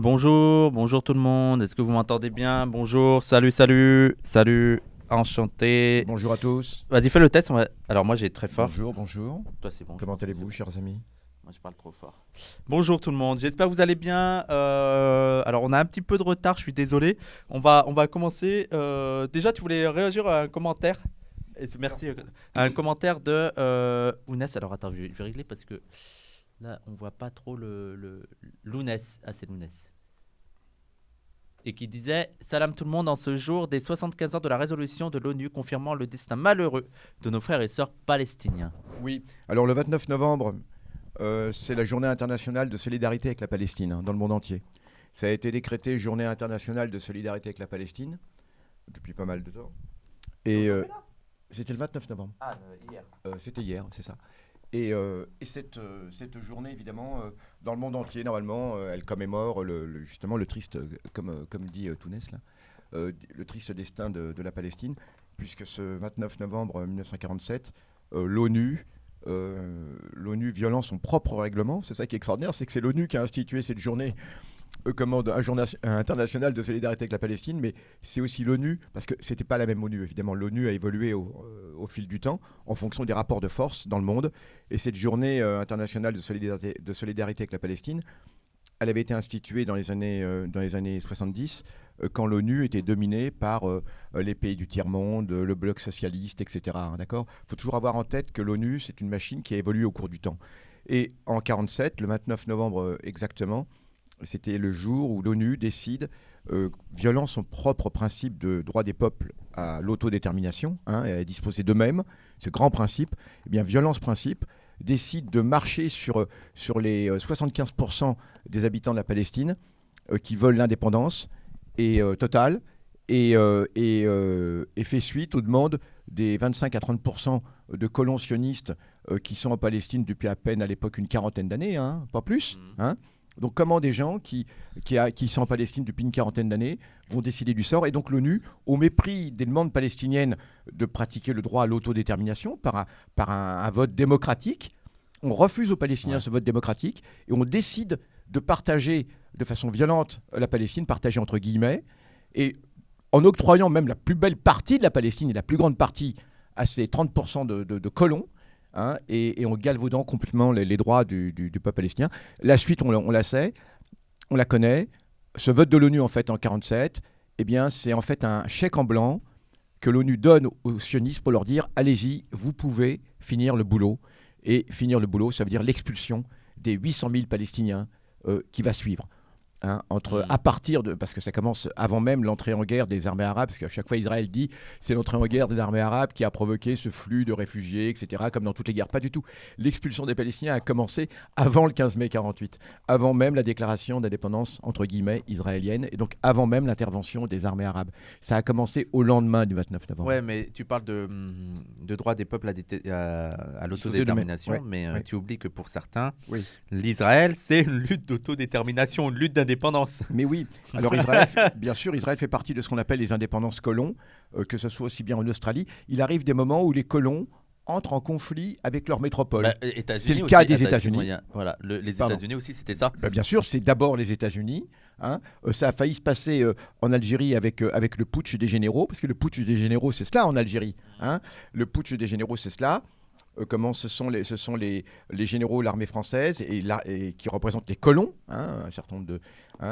Bonjour, bonjour tout le monde. Est-ce que vous m'entendez bien? Bonjour, salut, salut, salut, enchanté. Bonjour à tous. Vas-y, fais le test. Alors moi j'ai très fort. Bonjour, bonjour. Toi c'est bon. Comment pense que c'est allez-vous, bon. chers amis? Moi je parle trop fort. Bonjour tout le monde. J'espère que vous allez bien. Alors on a un petit peu de retard. Je suis désolé. On va commencer. Déjà tu voulais réagir à un commentaire. Merci. À un commentaire de Ounès. Alors attends, je vais régler parce que là on voit pas trop le Lounès. Ah c'est Lounès. Et qui disait Salam tout le monde en ce jour des 75 ans de la résolution de l'ONU confirmant le destin malheureux de nos frères et sœurs palestiniens. Oui, alors le 29 novembre, c'est la journée internationale de solidarité avec la Palestine, dans le monde entier. Ça a été décrété journée internationale de solidarité avec la Palestine depuis pas mal de temps. Et c'était le 29 novembre. Ah, hier. C'était hier, c'est ça. Et cette journée, évidemment, dans le monde entier, normalement, elle commémore justement le triste, comme dit Tounès, là, le triste destin de la Palestine, puisque ce 29 novembre 1947, l'ONU violant son propre règlement, c'est ça qui est extraordinaire, c'est que c'est l'ONU qui a institué cette journée commande un journal international de solidarité avec la Palestine, mais c'est aussi l'ONU, parce que c'était pas la même ONU, évidemment. L'ONU a évolué au fil du temps, en fonction des rapports de force dans le monde. Et cette journée internationale de solidarité avec la Palestine, elle avait été instituée dans les années 70, quand l'ONU était dominée par les pays du tiers-monde, le bloc socialiste, etc. Hein, d'accord ? Il faut toujours avoir en tête que l'ONU, c'est une machine qui a évolué au cours du temps. Et en 1947, le 29 novembre exactement, c'était le jour où l'ONU décide, violant son propre principe de droit des peuples à l'autodétermination, et à disposer d'eux-mêmes, ce grand principe, eh bien, violant ce principe, décide de marcher sur les 75% des habitants de la Palestine qui veulent l'indépendance totale et fait suite aux demandes des 25 à 30% de colons sionistes qui sont en Palestine depuis à peine à l'époque une quarantaine d'années, pas plus. Donc comment des gens qui sont en Palestine depuis une quarantaine d'années vont décider du sort? Et donc l'ONU, au mépris des demandes palestiniennes de pratiquer le droit à l'autodétermination par un vote démocratique, on refuse aux Palestiniens ce vote démocratique et on décide de partager de façon violente la Palestine, partagée entre guillemets, et en octroyant même la plus belle partie de la Palestine et la plus grande partie à ces 30% de colons, et en galvaudant complètement les droits du peuple palestinien. La suite, on la sait, on la connaît. Ce vote de l'ONU, en fait, en 1947, eh bien, c'est en fait un chèque en blanc que l'ONU donne aux sionistes pour leur dire « Allez-y, vous pouvez finir le boulot ». Et finir le boulot, ça veut dire l'expulsion des 800 000 Palestiniens qui va suivre. À partir de, parce que ça commence avant même l'entrée en guerre des armées arabes, parce qu'à chaque fois Israël dit c'est l'entrée en guerre des armées arabes qui a provoqué ce flux de réfugiés, etc., comme dans toutes les guerres. Pas du tout. L'expulsion des Palestiniens a commencé avant le 15 mai 48, avant même la déclaration d'indépendance entre guillemets israélienne, et donc avant même l'intervention des armées arabes. Ça a commencé au lendemain du 29 novembre. Ouais, mais tu parles de droit des peuples à l'autodétermination, mais tu oublies que pour certains, l'Israël, c'est une lutte d'autodétermination, une lutte d'indépendance. Mais oui, alors Israël, bien sûr, Israël fait partie de ce qu'on appelle les indépendances colons, que ce soit aussi bien en Australie. Il arrive des moments où les colons entrent en conflit avec leur métropole. C'est le cas des États-Unis. Voilà, les États-Unis aussi, c'était ça. Bien sûr, c'est d'abord les États-Unis. Ça a failli se passer en Algérie avec le putsch des généraux, parce que le putsch des généraux, c'est cela en Algérie. Le putsch des généraux, c'est cela. Comment ce sont les généraux, l'armée française, et qui représentent les colons, un certain nombre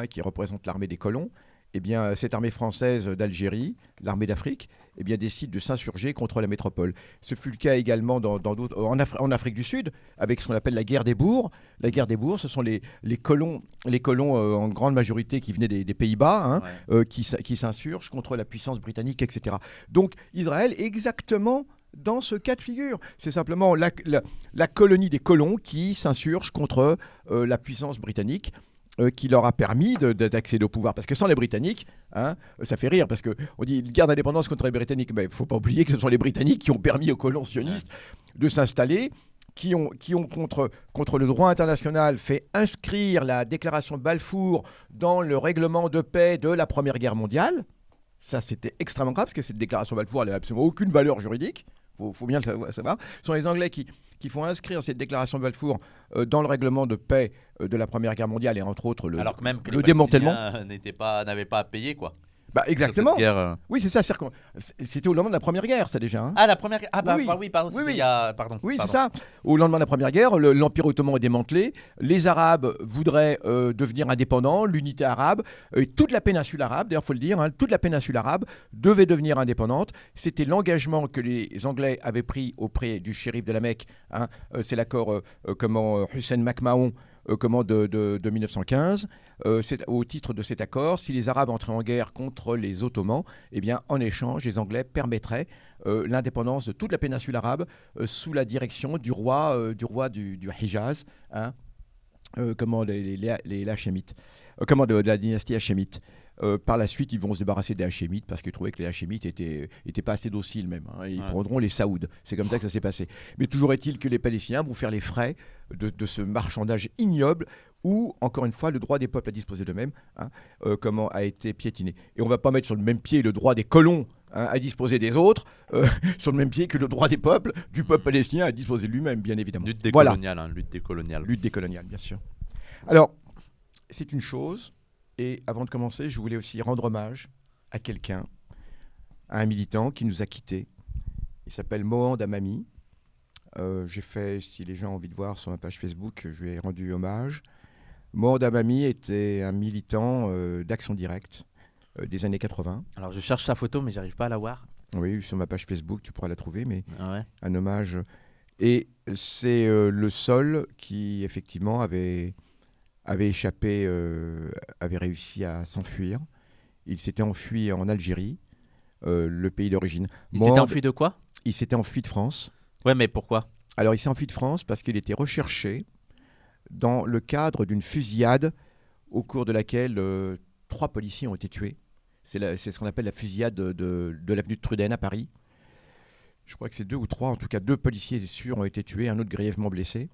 qui représentent l'armée des colons. Eh bien, cette armée française d'Algérie, l'armée d'Afrique, eh bien, décide de s'insurger contre la métropole. Ce fut le cas également en Afrique du Sud, avec ce qu'on appelle la guerre des bourgs. La guerre des bourgs, ce sont les colons en grande majorité qui venaient des Pays-Bas, qui s'insurgent contre la puissance britannique, etc. Donc, Israël, exactement dans ce cas de figure. C'est simplement la colonie des colons qui s'insurge contre la puissance britannique qui leur a permis d'accéder au pouvoir. Parce que sans les Britanniques, ça fait rire, parce qu'on dit guerre d'indépendance contre les Britanniques. Mais il ne faut pas oublier que ce sont les Britanniques qui ont permis aux colons sionistes de s'installer, qui ont contre le droit international fait inscrire la déclaration de Balfour dans le règlement de paix de la Première Guerre mondiale. Ça, c'était extrêmement grave, parce que cette déclaration de Balfour, elle n'avait absolument aucune valeur juridique. Faut bien le savoir. Ce sont les Anglais qui qu'il faut inscrire cette déclaration de Balfour dans le règlement de paix de la Première Guerre mondiale et entre autres Alors que même que le les démantèlement. Palestiniens n'avaient pas à payer, quoi. Bah, exactement. Sur cette guerre, Oui, c'est ça. C'était au lendemain de la Première Guerre, ça déjà. Hein. Ah, la première. Ah, bah Oui, oui, pardon. oui, C'était oui. il y a. Pardon. Oui, c'est pardon. ça. Au lendemain de la Première Guerre, l'Empire ottoman est démantelé. Les Arabes voudraient devenir indépendants, l'unité arabe. Toute la péninsule arabe, d'ailleurs, il faut le dire, hein, toute la péninsule arabe devait devenir indépendante. C'était l'engagement que les Anglais avaient pris auprès du shérif de la Mecque. Hein. C'est l'accord Hussein McMahon de 1915. C'est au titre de cet accord, si les Arabes entraient en guerre contre les Ottomans, eh bien, en échange, les Anglais permettraient l'indépendance de toute la péninsule arabe sous la direction du roi du Hijaz, hein, les Hachémites, de la dynastie Hachémite. Par la suite, ils vont se débarrasser des Hachémites parce qu'ils trouvaient que les Hachémites étaient pas assez dociles même. Hein, ils prendront les Saouds. C'est comme ça que ça s'est passé. Mais toujours est-il que les Palestiniens vont faire les frais de ce marchandage ignoble où, encore une fois, le droit des peuples à disposer d'eux-mêmes a été piétiné. Et on ne va pas mettre sur le même pied le droit des colons à disposer des autres, sur le même pied que le droit des peuples, du peuple palestinien à disposer de lui-même, bien évidemment. Lutte décoloniale, voilà. Lutte décoloniale. Lutte décoloniale, bien sûr. Alors, c'est une chose. Et avant de commencer, je voulais aussi rendre hommage à quelqu'un, à un militant qui nous a quittés. Il s'appelle Mohand Amami. J'ai fait, si les gens ont envie de voir sur ma page Facebook, je lui ai rendu hommage. Mohand Amami était un militant d'Action Directe des années 80. Alors je cherche sa photo, mais j'arrive pas à la voir. Oui, sur ma page Facebook, tu pourras la trouver, mais ouais. Un hommage. Et c'est le seul qui, effectivement, avait échappé, avait réussi à s'enfuir. Il s'était enfui en Algérie, le pays d'origine. Il s'était enfui de quoi ? Il s'était enfui de France. Ouais, mais pourquoi ? Alors, il s'est enfui de France parce qu'il était recherché dans le cadre d'une fusillade au cours de laquelle 3 policiers ont été tués. C'est ce qu'on appelle la fusillade de l'avenue de Truden à Paris. Je crois que c'est 2 ou 3, en tout cas 2 policiers sûrs ont été tués, un autre grièvement blessé.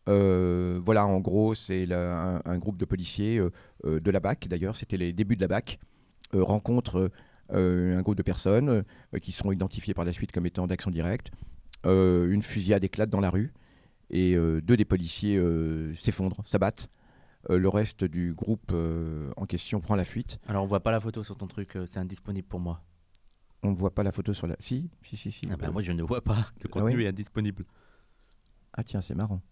Voilà, en gros, c'est un groupe de policiers de la BAC, d'ailleurs, c'était les débuts de la BAC, rencontre un groupe de personnes qui sont identifiées par la suite comme étant d'Action Directe. Une fusillade éclate dans la rue et 2 des policiers s'effondrent, s'abattent. Le reste du groupe en question prend la fuite. Alors, on voit pas la photo sur ton truc, c'est indisponible pour moi. On ne voit pas la photo sur la... Si. Ah bah, moi, je ne vois pas. Le contenu est indisponible. Ah tiens, c'est marrant.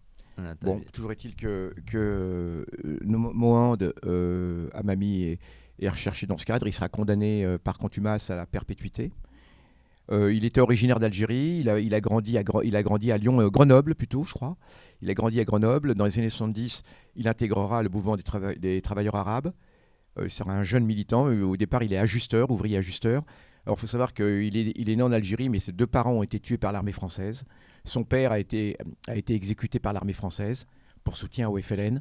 Bon, toujours est-il que Mohand Amami est recherché dans ce cadre. Il sera condamné par contumace à la perpétuité. Il était originaire d'Algérie. Il a grandi à Lyon, Grenoble plutôt, je crois. Il a grandi à Grenoble. Dans les années 70, il intégrera le mouvement des travailleurs arabes. Il sera un jeune militant. Au départ, il est ouvrier ajusteur. Alors, il faut savoir qu'il est né en Algérie, mais ses 2 parents ont été tués par l'armée française. Son père a été exécuté par l'armée française pour soutien au FLN.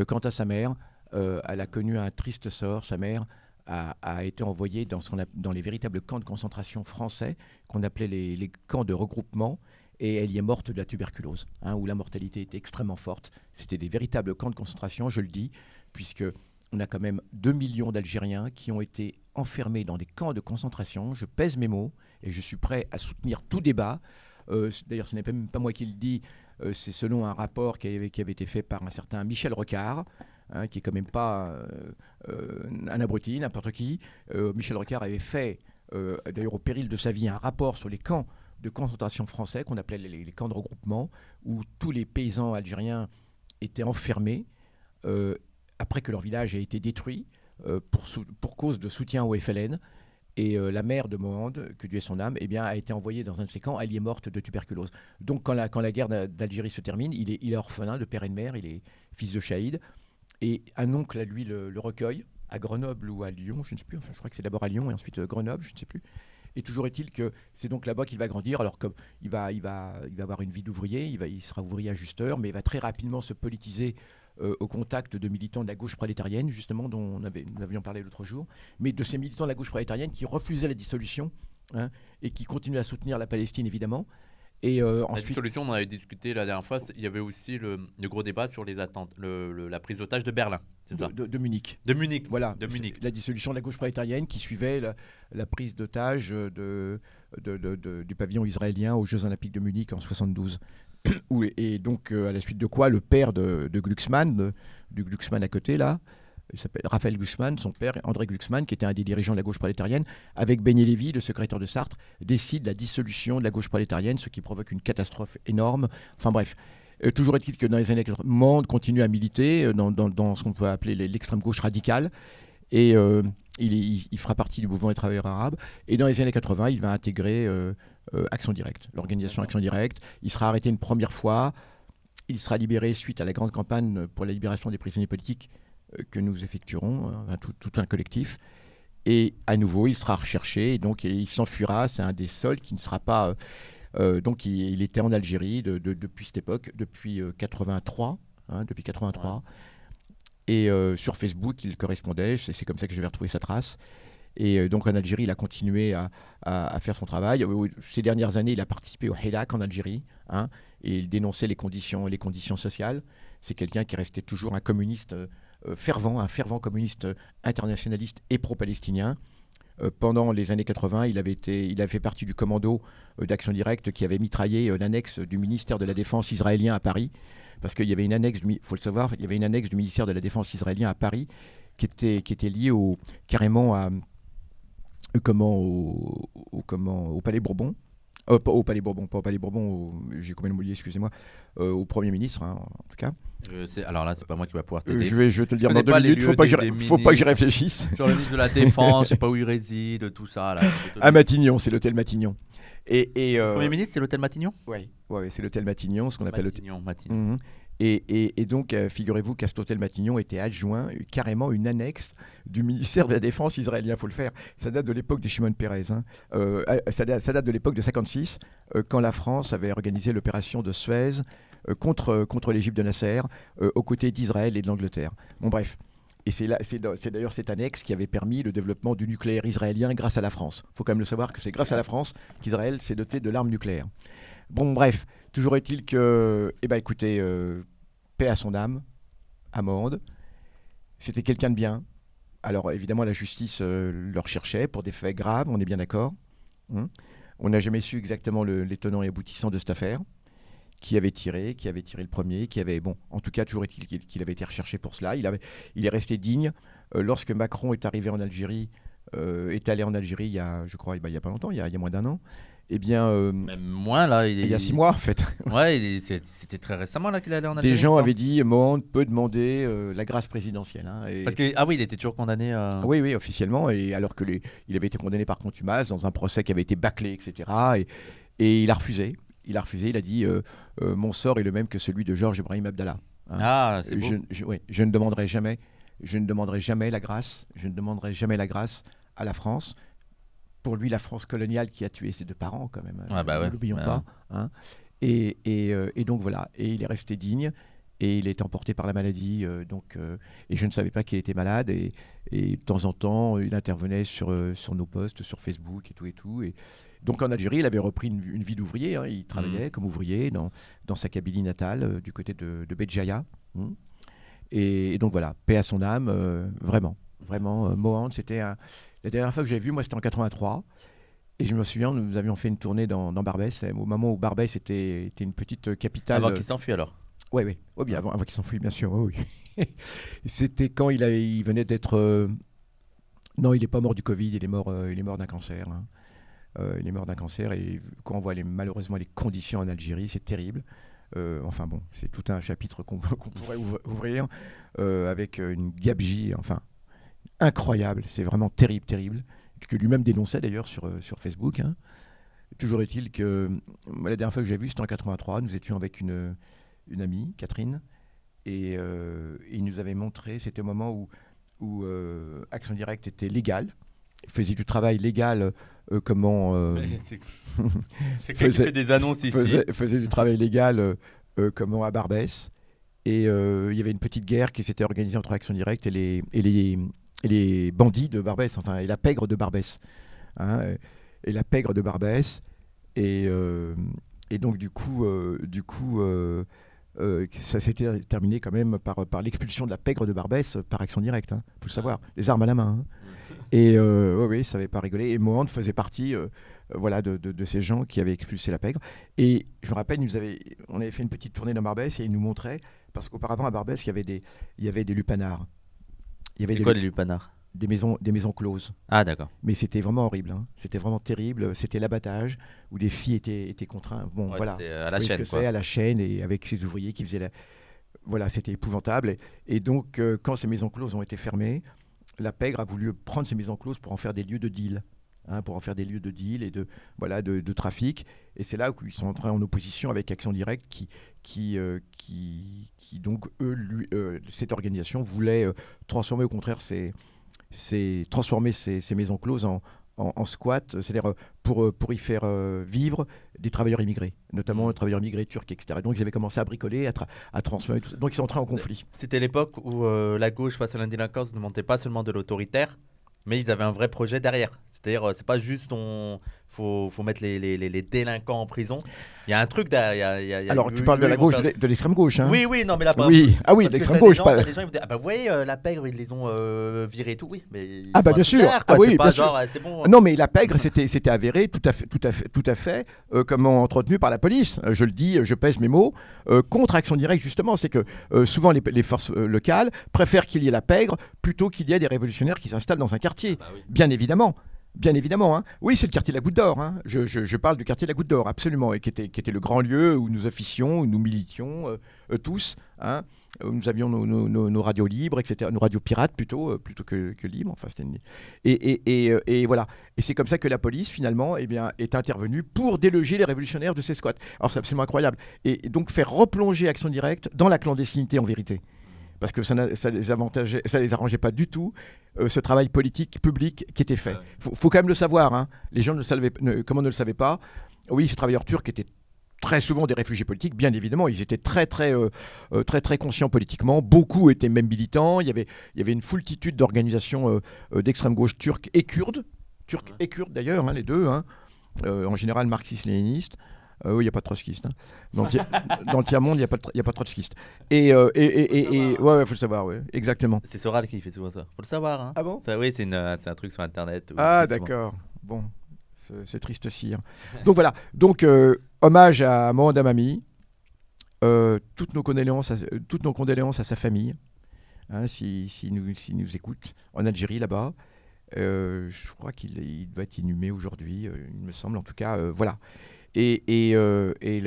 Quant à sa mère, elle a connu un triste sort. Sa mère a été envoyée dans les véritables camps de concentration français, qu'on appelait les camps de regroupement, et elle y est morte de la tuberculose, où la mortalité était extrêmement forte. C'était des véritables camps de concentration, je le dis, puisque on a quand même 2 millions d'Algériens qui ont été enfermés dans des camps de concentration. Je pèse mes mots et je suis prêt à soutenir tout débat. D'ailleurs, ce n'est même pas moi qui le dis, c'est selon un rapport qui avait été fait par un certain Michel Rocard, qui est quand même pas un abruti, n'importe qui. Michel Rocard avait fait, d'ailleurs au péril de sa vie, un rapport sur les camps de concentration français, qu'on appelait les camps de regroupement, où tous les paysans algériens étaient enfermés après que leur village ait été détruit pour cause de soutien au FLN. Et la mère de Mohand, que Dieu ait son âme, a été envoyée dans un de ces camps. Elle y est morte de tuberculose. Donc quand la guerre d'Algérie se termine, il est orphelin de père et de mère. Il est fils de shahid. Et un oncle à lui le recueille à Grenoble ou à Lyon, je ne sais plus. Enfin, je crois que c'est d'abord à Lyon et ensuite Grenoble, je ne sais plus. Et toujours est-il que c'est donc là-bas qu'il va grandir. Alors comme il va avoir une vie d'ouvrier, il sera ouvrier ajusteur, mais il va très rapidement se politiser au contact de militants de la gauche prolétarienne, justement, dont nous avions parlé l'autre jour, mais de ces militants de la gauche prolétarienne qui refusaient la dissolution et qui continuaient à soutenir la Palestine, évidemment. Et La ensuite, dissolution, on en avait discuté la dernière fois. Il y avait aussi le gros débat sur les attentes, la prise d'otage de Berlin, c'est ça? de Munich. De Munich. Voilà, De Munich. la dissolution de la gauche prolétarienne qui suivait la prise d'otage du pavillon israélien aux Jeux Olympiques de Munich en 72. Et donc, à la suite de quoi, le père de Glucksmann, du Glucksmann à côté, là, il s'appelle Raphaël Glucksmann, son père, André Glucksmann, qui était un des dirigeants de la gauche prolétarienne, avec Benny Lévy, le secrétaire de Sartre, décide la dissolution de la gauche prolétarienne, ce qui provoque une catastrophe énorme. Enfin bref. Toujours est-il que dans les années 80, Mende continue à militer dans ce qu'on peut appeler l'extrême gauche radicale. Et il fera partie du mouvement des travailleurs arabes. Et dans les années 80, il va intégrer Action Directe, l'organisation Action Directe. Il sera arrêté une première fois. Il sera libéré suite à la grande campagne pour la libération des prisonniers politiques que nous effectuerons, tout un collectif. Et à nouveau, il sera recherché. Et donc, il s'enfuira. C'est un des seuls qui ne sera pas... donc, il était en Algérie depuis cette époque, depuis 83. Depuis 83. Ouais. Et sur Facebook, il correspondait. C'est comme ça que je vais retrouver sa trace. Et donc en Algérie, il a continué à faire son travail. Ces dernières années, il a participé au Hirak en Algérie. Et il dénonçait les conditions sociales. C'est quelqu'un qui restait toujours un communiste fervent, un fervent communiste internationaliste et pro-palestinien. Pendant les années 80, il avait fait partie du commando d'Action Directe qui avait mitraillé l'annexe du ministère de la Défense israélien à Paris. Parce qu'il y avait une annexe, faut le savoir, il y avait une annexe du ministère de la Défense israélien à Paris qui était liée carrément au Palais Bourbon. Au Palais Bourbon, pas au Palais Bourbon, j'ai complètement oublié, excusez-moi, au Premier ministre, en tout cas. Alors là, c'est pas moi qui va pouvoir t'aider. Je vais te le dire dans 2 minutes, faut pas que j'y réfléchisse. Sur le ministre de la Défense, je sais pas où il réside, tout ça. Là, à Matignon, c'est l'hôtel Matignon. Le Premier ministre, c'est l'hôtel Matignon ? Oui, c'est l'hôtel Matignon, ce qu'on appelle Matignon. Et donc, figurez-vous qu'à cet hôtel Matignon était adjoint carrément une annexe du ministère de la Défense israélien. Il faut le faire. Ça date de l'époque de Shimon Peres. Ça date de l'époque de 1956, quand la France avait organisé l'opération de Suez contre l'Égypte de Nasser, aux côtés d'Israël et de l'Angleterre. Bon, bref. Et c'est d'ailleurs cette annexe qui avait permis le développement du nucléaire israélien grâce à la France. Il faut quand même le savoir que c'est grâce à la France qu'Israël s'est doté de l'arme nucléaire. Bon, bref, toujours est-il que, écoutez, paix à son âme, à Mende. C'était quelqu'un de bien. Alors, évidemment, la justice le recherchait pour des faits graves, on est bien d'accord. On n'a jamais su exactement les tenants et aboutissants de cette affaire. Qui avait tiré le premier, en tout cas, toujours est-il qu'il avait été recherché pour cela. Il est resté digne. Lorsque Macron est arrivé en Algérie, est allé en Algérie, il y a pas longtemps, il y a moins d'un an. Eh bien, même moins là. Il y a 6 mois en fait. Ouais, c'était très récemment là qu'il allait en Algérie. Des gens avaient dit Mende peut demander la grâce présidentielle. Parce que il était toujours condamné. Oui, officiellement, et alors que il avait été condamné par contumace dans un procès qui avait été bâclé, etc. Et il a refusé. Il a dit mon sort est le même que celui de Georges Ibrahim Abdallah. C'est beau. Je ne demanderai jamais la grâce. Je ne demanderai jamais la grâce à la France. Pour lui, la France coloniale qui a tué ses 2 parents, quand même. Ne l'oublions pas. Et donc voilà. Et il est resté digne. Et il est emporté par la maladie. Et je ne savais pas qu'il était malade. Et de temps en temps, il intervenait sur nos posts, sur Facebook et tout. Et donc en Algérie, il avait repris une vie d'ouvrier. Il travaillait comme ouvrier dans sa Kabylie natale, du côté de Béjaïa. Et donc voilà, paix à son âme, vraiment. Vraiment, Mende, c'était la dernière fois que j'avais vu, moi, c'était en 83. Et je me souviens, nous avions fait une tournée dans Barbès, au moment où Barbès était une petite capitale. Avant qu'il s'enfuit alors. Oui, bien avant qu'il s'enfuit, bien sûr. Oui. C'était quand il venait d'être. Non, il n'est pas mort du Covid, il est mort d'un cancer. Il est mort d'un cancer, et quand on voit malheureusement les conditions en Algérie, c'est terrible. Enfin bon, c'est tout un chapitre qu'on pourrait ouvrir avec une gabegie, incroyable. C'est vraiment terrible, que lui-même dénonçait d'ailleurs sur Facebook. Toujours est-il que la dernière fois que j'ai vu, c'était en 83. Nous étions avec une amie, Catherine, et il nous avait montré, c'était au moment où Action Directe était légale, faisait du travail légal, fait des annonces ici. Faisait du travail légal à Barbès, et il y avait une petite guerre qui s'était organisée entre Action Directe et les bandits de Barbès, et la pègre de Barbès. Et la pègre de Barbès. Et Et donc, ça s'était terminé quand même par l'expulsion de la pègre de Barbès par action directe, hein, faut le savoir, les armes à la main. Hein. Et oui, ça n'avait pas rigolé. Et Mohand faisait partie voilà, de ces gens qui avaient expulsé la pègre. Et je me rappelle, on avait fait une petite tournée dans Barbès et il nous montrait, parce qu'auparavant à Barbès, il y avait des lupanards. C'est quoi les lupanards? Des maisons closes. Ah, d'accord. Mais c'était vraiment horrible. Hein. C'était vraiment terrible. C'était l'abattage où les filles étaient contraintes. Bon, Ouais, voilà. c'était à la Oui, chaîne, ce que quoi. c'est, à la chaîne et avec ces ouvriers qui faisaient Voilà, c'était épouvantable. Et donc, quand ces maisons closes ont été fermées, la pègre a voulu prendre ces maisons closes pour en faire des lieux de deal. Hein, pour en faire des lieux de deal et de trafic. Et c'est là où ils sont entrés en opposition avec Action Directe qui donc, cette organisation voulait transformer au contraire transformer ces maisons closes en squat, c'est-à-dire pour y faire vivre des travailleurs immigrés, notamment des travailleurs immigrés turcs, etc. Donc ils avaient commencé à bricoler, à transformer tout ça. Donc ils sont entrés en conflit. C'était l'époque où la gauche face à l'indélinquance ne montait pas seulement de l'autoritaire, mais ils avaient un vrai projet derrière. C'est-à-dire, c'est pas juste faut mettre les délinquants en prison. Il y a un truc derrière. Alors, tu parles de la gauche, de l'extrême gauche, hein? Oui, non, mais là, oui, ah oui, parce de que l'extrême t'as gauche. t'as des gens, ils vont dire, ah bah vous voyez, la pègre, ils les ont virés et tout, oui, mais Ah bah bien sûr, derrière, quoi. ah oui, C'est pas bien genre, sûr. c'est bon. Non, mais la pègre, c'était avéré, tout à fait, comment entretenu par la police. Je le dis, je pèse mes mots, contre Action Directe justement, c'est que souvent les forces locales préfèrent qu'il y ait la pègre plutôt qu'il y ait des révolutionnaires qui s'installent dans un quartier. Ah bah oui. Bien évidemment. Bien évidemment, hein. Oui, c'est le quartier de la Goutte d'Or. Hein. Je parle du quartier de la Goutte d'Or, absolument, et qui était le grand lieu où nous officions, où nous militions tous, hein, où nous avions nos radios libres, etc., nos radios pirates plutôt que libres. Enfin, et voilà. Et c'est comme ça que la police, finalement, eh bien, est intervenue pour déloger les révolutionnaires de ces squats. Alors, c'est absolument incroyable. Et donc, faire replonger Action Directe dans la clandestinité, en vérité. Parce que ça les arrangeait pas du tout, ce travail politique public qui était fait. Faut quand même le savoir, hein. Les gens ne le savaient pas. Oui, ces travailleurs turcs étaient très souvent des réfugiés politiques, bien évidemment. Ils étaient très conscients politiquement. Beaucoup étaient même militants. Il y avait une foultitude d'organisations d'extrême gauche turques et kurdes d'ailleurs, hein, les deux, hein. En général marxistes-léninistes. Oui, il n'y a pas de trotskiste. Hein. Dans le tiers-monde, il n'y a pas de trotskiste. Ouais, faut le savoir, ouais, exactement. C'est Soral qui fait souvent ça. Faut le savoir. Hein. Ah bon? Ça, oui, c'est un truc sur Internet. Ah, d'accord. Bon, c'est triste cire. Donc voilà. Donc, hommage à Mohand Hamami. Toutes nos condoléances à sa famille, hein, s'il nous écoute, en Algérie, là-bas. Je crois qu'il doit être inhumé aujourd'hui, il me semble. En tout cas, voilà. Et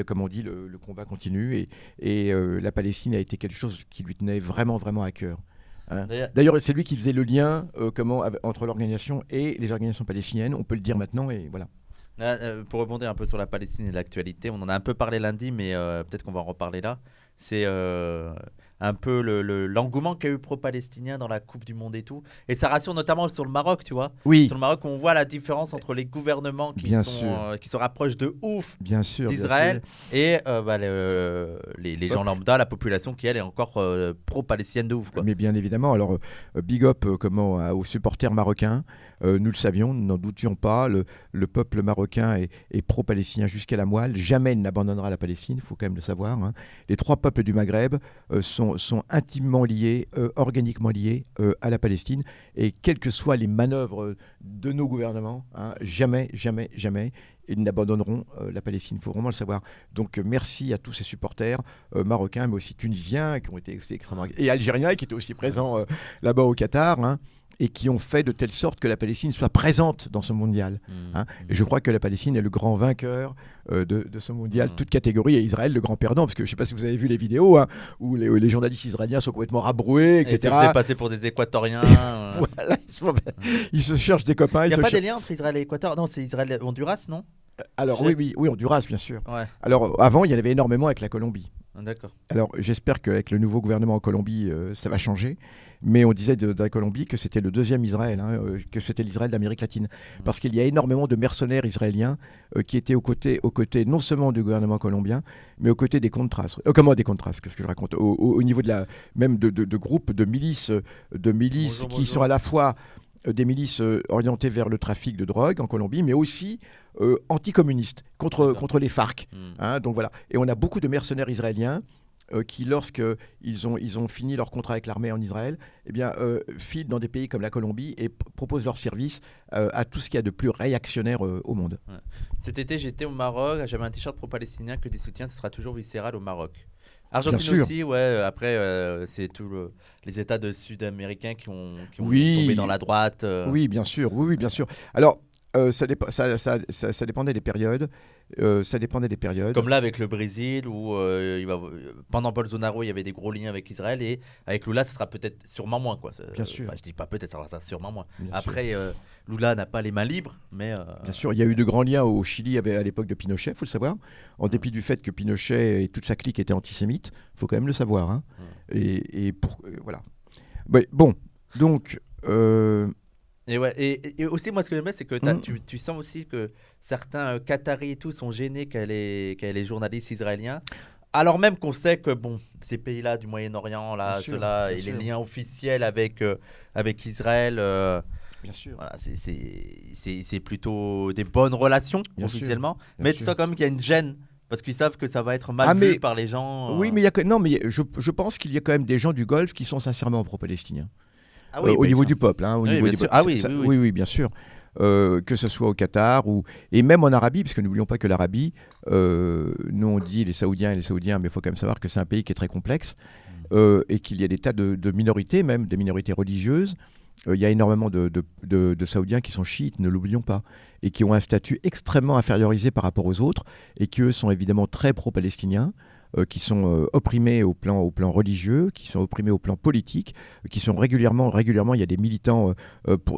comme on dit, le combat continue et la Palestine a été quelque chose qui lui tenait vraiment, vraiment à cœur. Hein. D'ailleurs, c'est lui qui faisait le lien entre l'organisation et les organisations palestiniennes. On peut le dire maintenant et voilà. Pour rebondir un peu sur la Palestine et l'actualité, on en a un peu parlé lundi, mais peut-être qu'on va en reparler là. C'est un peu l'engouement qu'a eu pro-palestinien dans la Coupe du Monde et tout. Et ça rassure notamment sur le Maroc, tu vois. Oui. Sur le Maroc, on voit la différence entre les gouvernements qui se rapprochent de ouf d'Israël et les gens lambda, la population qui, elle, est encore pro-palestinienne de ouf, quoi. Mais bien évidemment. Alors, big up aux supporters marocains. Nous le savions, nous n'en doutions pas. Le peuple marocain est pro-palestinien jusqu'à la moelle. Jamais il n'abandonnera la Palestine, il faut quand même le savoir. Hein. Les trois peuples du Maghreb sont intimement liés, organiquement liés à la Palestine. Et quelles que soient les manœuvres de nos gouvernements, hein, jamais, ils n'abandonneront la Palestine. Il faut vraiment le savoir. Donc merci à tous ces supporters marocains, mais aussi tunisiens, qui ont été aussi extrêmement... et algériens, qui étaient aussi présents là-bas au Qatar, hein, et qui ont fait de telle sorte que la Palestine soit présente dans ce mondial. Hein. Et je crois que la Palestine est le grand vainqueur de ce mondial, toute catégorie, et Israël le grand perdant, parce que je ne sais pas si vous avez vu les vidéos, hein, où les journalistes israéliens sont complètement rabroués, etc. Et c'est passé pour des Équatoriens. Voilà, ils se cherchent des copains. Il n'y a pas des liens entre Israël et Équateur? Non, c'est Israël-Honduras, non? Alors oui, Honduras, bien sûr. Ouais. Alors avant, il y en avait énormément avec la Colombie. D'accord. Alors j'espère qu'avec le nouveau gouvernement en Colombie, ça va changer. Mais on disait de la Colombie que c'était le deuxième Israël, hein, que c'était l'Israël d'Amérique latine. Parce qu'il y a énormément de mercenaires israéliens qui étaient aux côtés non seulement du gouvernement colombien, mais aux côtés des Contras. Comment des Contras? Qu'est-ce que je raconte? Au niveau même de groupes, de milices qui sont à la fois des milices orientées vers le trafic de drogue en Colombie, mais aussi anticommunistes contre les FARC. Donc voilà. Et on a beaucoup de mercenaires israéliens qui, lorsqu'ils ont fini leur contrat avec l'armée en Israël, filent dans des pays comme la Colombie et proposent leurs services à tout ce qu'il y a de plus réactionnaire au monde. Ouais. Cet été, j'étais au Maroc, j'avais un t-shirt pro-palestinien que des soutiens, ce sera toujours viscéral au Maroc. Argentine aussi, ouais. Après, c'est tous les États de Sud-américains qui ont tombé dans la droite. Oui, bien sûr. Oui, bien sûr. Alors, ça dépendait des périodes. Comme là avec le Brésil, où pendant Bolsonaro, il y avait des gros liens avec Israël, et avec Lula, ça sera peut-être sûrement moins. Quoi. Bien sûr. Je dis pas peut-être, ça sera sûrement moins. Bien Après, Lula n'a pas les mains libres, mais... Bien sûr, il y a eu de grands liens au Chili à l'époque de Pinochet, il faut le savoir. En dépit du fait que Pinochet et toute sa clique étaient antisémites, il faut quand même le savoir. Hein. Voilà. Ouais, bon, donc... Et aussi, moi, ce que j'aime bien, c'est que tu sens aussi que certains Qataris et tout sont gênés qu'elle est les journalistes israéliens. Alors même qu'on sait que ces pays-là du Moyen-Orient, là, ceux-là, et les liens officiels avec Israël, bien sûr. Voilà, c'est plutôt des bonnes relations officiellement. Mais tu sens quand même qu'il y a une gêne. Parce qu'ils savent que ça va être mal vu par les gens. Oui, mais je pense qu'il y a quand même des gens du Golfe qui sont sincèrement pro-palestiniens. Ah oui, au niveau du peuple. Oui, bien sûr. Que ce soit au Qatar et même en Arabie, parce que n'oublions pas que l'Arabie, nous on dit les Saoudiens, mais il faut quand même savoir que c'est un pays qui est très complexe et qu'il y a des tas de minorités, même des minorités religieuses. Il y a énormément de Saoudiens qui sont chiites, ne l'oublions pas, et qui ont un statut extrêmement infériorisé par rapport aux autres, et qui eux sont évidemment très pro-palestiniens, qui sont opprimés au plan religieux, qui sont opprimés au plan politique, qui sont régulièrement, il y a des militants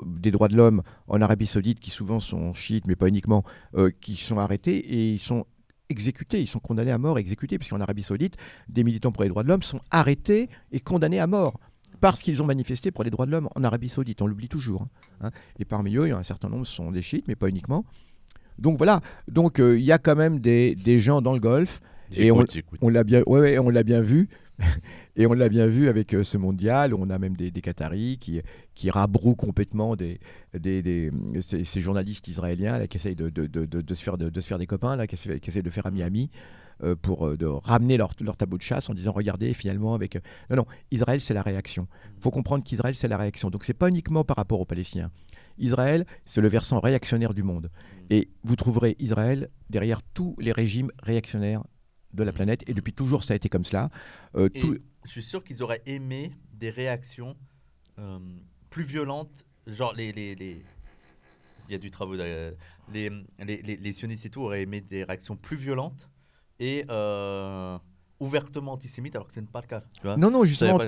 des droits de l'homme en Arabie Saoudite qui souvent sont chiites, mais pas uniquement, qui sont arrêtés et ils sont exécutés, ils sont condamnés à mort, exécutés, parce qu'en Arabie Saoudite, des militants pour les droits de l'homme sont arrêtés et condamnés à mort parce qu'ils ont manifesté pour les droits de l'homme en Arabie Saoudite, on l'oublie toujours. Hein. Et parmi eux, il y a un certain nombre sont des chiites, mais pas uniquement. Donc voilà, il y a quand même des gens dans le Golfe. On l'a bien vu, et on l'a bien vu avec ce mondial. On a même des Qataris qui rabrouent complètement ces journalistes israéliens là, qui essayent de se faire des copains, là, qui essayent de faire ami pour de ramener leur tableau de chasse en disant regardez finalement avec non, Israël c'est la réaction. Il faut comprendre qu'Israël c'est la réaction. Donc c'est pas uniquement par rapport aux Palestiniens. Israël c'est le versant réactionnaire du monde, et vous trouverez Israël derrière tous les régimes réactionnaires de la planète, et depuis toujours ça a été comme cela. Je suis sûr qu'ils auraient aimé des réactions plus violentes, genre il y a du travail, les sionistes et tout auraient aimé des réactions plus violentes et ouvertement antisémites, alors que ce n'est pas le cas. Tu vois, non, justement.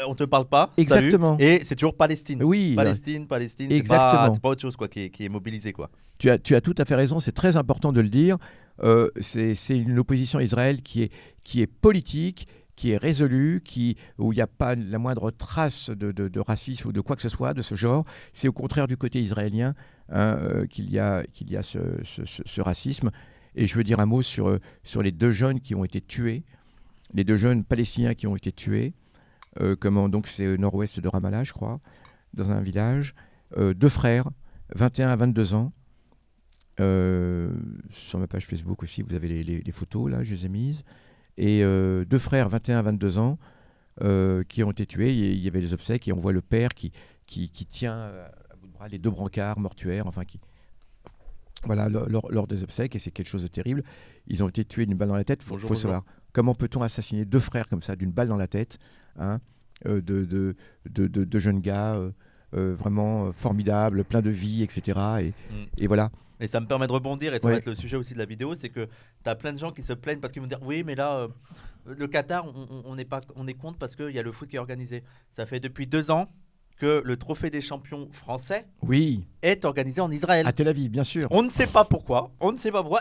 On te parle pas. Exactement. Salut, et c'est toujours Palestine. Oui. Palestine. Exactement. C'est pas autre chose quoi, qui est mobilisé quoi. Tu as tout à fait raison. C'est très important de le dire. C'est une opposition à Israël qui est politique, qui est résolue, où il n'y a pas la moindre trace de racisme ou de quoi que ce soit de ce genre. C'est au contraire du côté israélien qu'il y a ce racisme. Et je veux dire un mot sur les deux jeunes qui ont été tués, les deux jeunes palestiniens qui ont été tués. Donc c'est au nord-ouest de Ramallah, je crois, dans un village. Deux frères, 21 à 22 ans. Sur ma page Facebook aussi, vous avez les photos, là, je les ai mises. Et deux frères, 21 à 22 ans, qui ont été tués. Il y avait les obsèques et on voit le père qui tient à bout de bras les deux brancards mortuaires, voilà, lors des obsèques, et c'est quelque chose de terrible. Ils ont été tués d'une balle dans la tête. Il faut savoir comment peut-on assassiner deux frères comme ça, d'une balle dans la tête, hein, de jeunes gars vraiment formidables, pleins de vie, etc. Et voilà. Et ça me permet de rebondir, et ça va être le sujet aussi de la vidéo, c'est que tu as plein de gens qui se plaignent parce qu'ils vont dire oui, mais là, le Qatar, on est contre parce qu'il y a le foot qui est organisé. Ça fait depuis 2 ans que le trophée des champions français est organisé en Israël. À Tel Aviv, bien sûr. On ne sait pas pourquoi,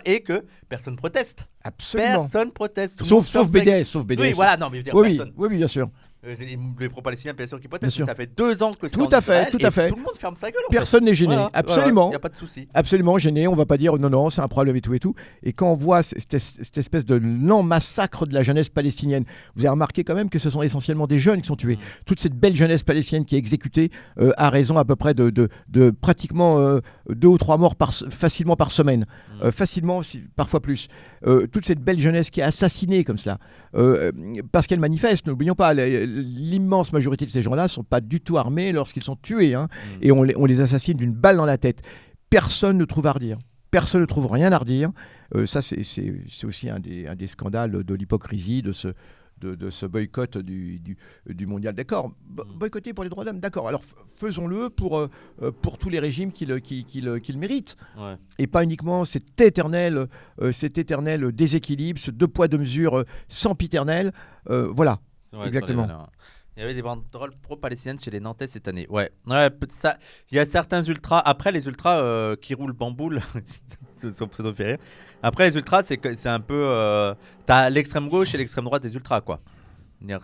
et que personne proteste. Absolument. Personne proteste. Sauf BDS. Oui, voilà, non, mais je veux dire, personne. Oui, bien sûr. Les pro-palestiniens, bien sûr, qui Bien protestent. sûr. Ça fait 2 ans que c'est Tout en à fait, Israël tout à et fait. tout le monde ferme sa gueule. En Personne n'est gêné, Voilà, absolument. Il n'y a pas de souci. Absolument gêné, on va pas dire non, c'est un problème et tout et tout. Et quand on voit cette espèce de lent massacre de la jeunesse palestinienne, vous avez remarqué quand même que ce sont essentiellement des jeunes qui sont tués. Toute cette belle jeunesse palestinienne qui est exécutée à raison à peu près de pratiquement 2 ou 3 morts facilement par semaine, facilement, parfois plus. Toute cette belle jeunesse qui est assassinée comme cela, parce qu'elle manifeste. N'oublions pas, l'immense majorité de ces gens-là ne sont pas du tout armés lorsqu'ils sont tués, hein, et on les assassine d'une balle dans la tête. Personne ne trouve à redire. Personne ne trouve rien à redire. Ça, c'est aussi un des scandales de l'hypocrisie de ce boycott du mondial. D'accord, boycotter pour les droits de l'homme, d'accord. Alors faisons-le pour tous les régimes qui le méritent. Ouais. Et pas uniquement cet éternel déséquilibre, ce 2 poids 2 mesures sempiternel. Voilà, vrai, exactement. Il y avait des banderoles pro-palestiniennes chez les Nantais cette année. Ouais, ça. Il y a certains ultras. Après, les ultras qui roulent bamboule, ça doit faire rire. Après, les ultras, c'est un peu. T'as l'extrême gauche et l'extrême droite des ultras, quoi.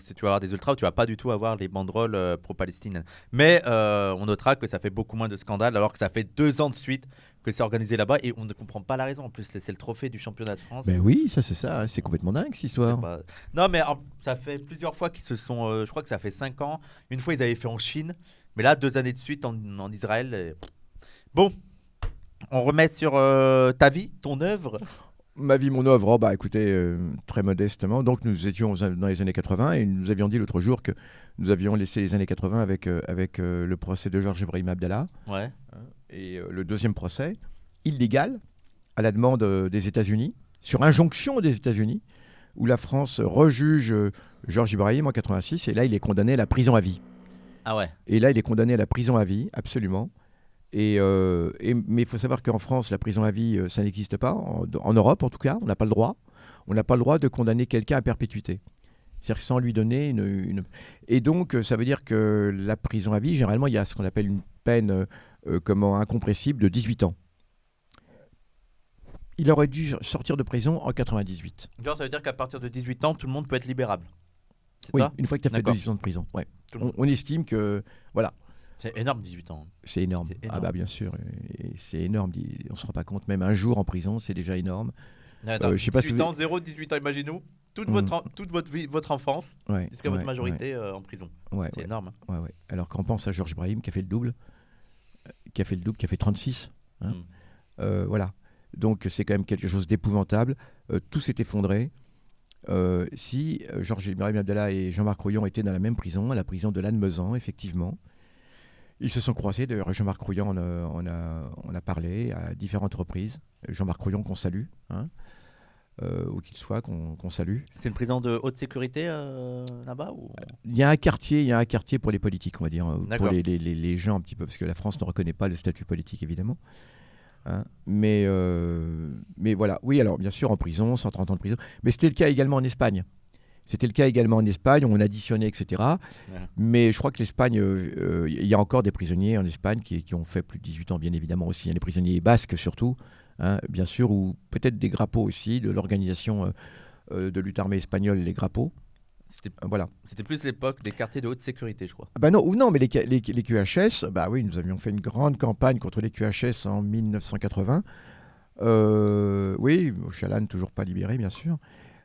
Si tu vas avoir des ultras, tu vas pas du tout avoir les banderoles pro-palestiniennes. Mais on notera que ça fait beaucoup moins de scandales, alors que ça fait 2 ans de suite que c'est organisé là-bas et on ne comprend pas la raison. En plus, c'est le trophée du championnat de France. Ben oui, ça c'est ça, c'est complètement dingue cette histoire. Non, mais ça fait plusieurs fois qu'ils se sont. Je crois que ça fait 5 ans. Une fois, ils avaient fait en Chine, mais là, 2 années de suite en Israël. Bon, on remet sur ta vie, ton œuvre. Ma vie, mon œuvre, écoutez, très modestement. Donc nous étions dans les années 80 et nous avions dit l'autre jour que nous avions laissé les années 80 avec le procès de Georges Ibrahim Abdallah. Ouais. Et le deuxième procès, illégal, à la demande des États-Unis, sur injonction des États-Unis, où la France rejuge Georges Ibrahim en 86 et là il est condamné à la prison à vie. Ah ouais. Et là il est condamné à la prison à vie, absolument. Mais il faut savoir qu'en France, la prison à vie, ça n'existe pas. En Europe, en tout cas, on n'a pas le droit. On n'a pas le droit de condamner quelqu'un à perpétuité. C'est-à-dire sans lui donner une... Et donc, ça veut dire que la prison à vie, généralement, il y a ce qu'on appelle une peine incompressible de 18 ans. Il aurait dû sortir de prison en 98. Genre, ça veut dire qu'à partir de 18 ans, tout le monde peut être libérable. Oui, une fois que tu as fait 18 ans de prison. Ouais. On estime que... Voilà. C'est énorme, 18 ans. C'est énorme. Ah bah bien sûr, c'est énorme. On ne se rend pas compte, même un jour en prison, c'est déjà énorme. Je sais pas 18 ans, 18 ans, imaginez-nous. Toute votre vie, votre enfance, jusqu'à votre majorité en prison. C'est énorme. Ouais. Alors quand on pense à Georges Ibrahim qui a fait le double, qui a fait 36. Hein, voilà. Donc c'est quand même quelque chose d'épouvantable. Tout s'est effondré. Si Georges Ibrahim Abdallah et Jean-Marc Rouillon étaient dans la même prison, à la prison de Lannemezan, effectivement. Ils se sont croisés, d'ailleurs Jean-Marc Rouillon on a parlé à différentes reprises. Jean-Marc Rouillon qu'on salue, hein, où qu'il soit, qu'on salue. C'est une prison de haute sécurité là-bas ou... Il y a un quartier pour les politiques, on va dire, pour les gens un petit peu, parce que la France ne reconnaît pas le statut politique évidemment. Hein, mais voilà, oui, alors bien sûr en prison, 130 ans de prison, mais c'était le cas également en Espagne. On additionnait, etc. Ouais. Mais je crois que l'Espagne, il y a encore des prisonniers en Espagne qui ont fait plus de 18 ans, bien évidemment aussi. Il y a des prisonniers basques surtout, hein, bien sûr, ou peut-être des Grappo aussi, de l'organisation de lutte armée espagnole, les Grappo. Voilà. C'était plus l'époque des quartiers de haute sécurité, je crois. Non, mais les QHS, bah oui, nous avions fait une grande campagne contre les QHS en 1980. Oui, Chalanne toujours pas libéré, bien sûr.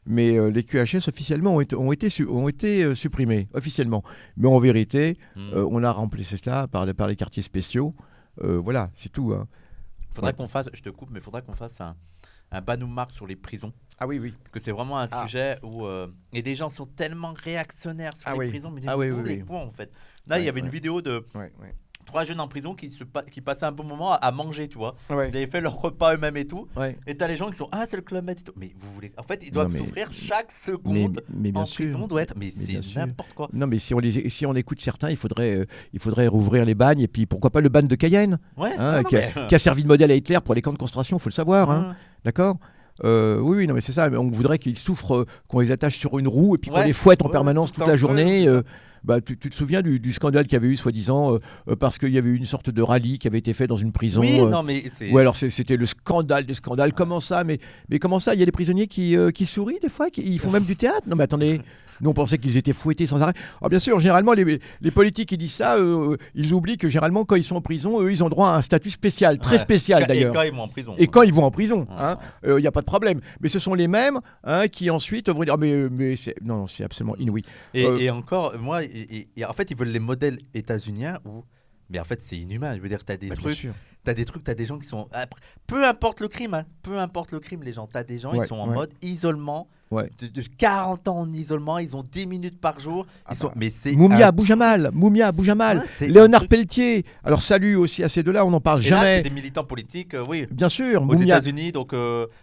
Mais les QHS officiellement ont été supprimés, officiellement. Mais en vérité, on a remplacé cela par les quartiers spéciaux. Voilà, c'est tout. Hein. Faudrait qu'on fasse, je te coupe, mais il faudrait qu'on fasse un Banoum-Marc sur les prisons. Ah oui. Parce que c'est vraiment un sujet où... et des gens sont tellement réactionnaires sur les prisons, mais des points en fait. Là, il y avait une vidéo de... 3 jeunes en prison qui passaient un bon moment à manger, tu vois. Ils avaient fait leur repas eux-mêmes et tout. Et t'as les gens qui sont c'est le Club Med et tout. Mais vous voulez... En fait, ils doivent souffrir chaque seconde mais bien en sûr. prison. Mais c'est n'importe quoi. Non, mais si on écoute certains, il faudrait rouvrir les bagnes. Et puis, pourquoi pas le bagne de Cayenne, qui a servi de modèle à Hitler pour les camps de concentration, il faut le savoir. Hein, d'accord. Oui, non, mais c'est ça. On voudrait qu'ils souffrent, qu'on les attache sur une roue et puis qu'on les fouette en permanence toute la journée. Tu te souviens du scandale qu'il y avait eu, soi-disant, parce qu'il y avait eu une sorte de rallye qui avait été fait dans une prison. Oui, non, mais c'est. Ou alors c'était le scandale des scandales. Comment ça mais comment ça? Il y a des prisonniers qui sourient des fois, ils font même du théâtre. Non, mais attendez. Nous, on pensait qu'ils étaient fouettés sans arrêt. Alors, bien sûr, généralement, les politiques qui disent ça, ils oublient que généralement, quand ils sont en prison, eux, ils ont droit à un statut spécial, très spécial d'ailleurs. Et quand ils vont en prison. Et quand ils vont en prison, il n'y a pas de problème. Mais ce sont les mêmes qui ensuite vont dire mais non, c'est absolument inouï. Et encore, moi, en fait, ils veulent les modèles états-uniens où. Mais en fait, c'est inhumain. Je veux dire, t'as des trucs. T'as des gens qui sont. Peu importe le crime, les gens. T'as des gens, ils sont en mode isolement. De 40 ans en isolement, ils ont 10 minutes par jour. Mais c'est Moumia Abou Jamal, Léonard Pelletier. Alors salut aussi à ces deux-là, on n'en parle jamais. Là, c'est des militants politiques, oui. Bien sûr. Aux États-Unis, donc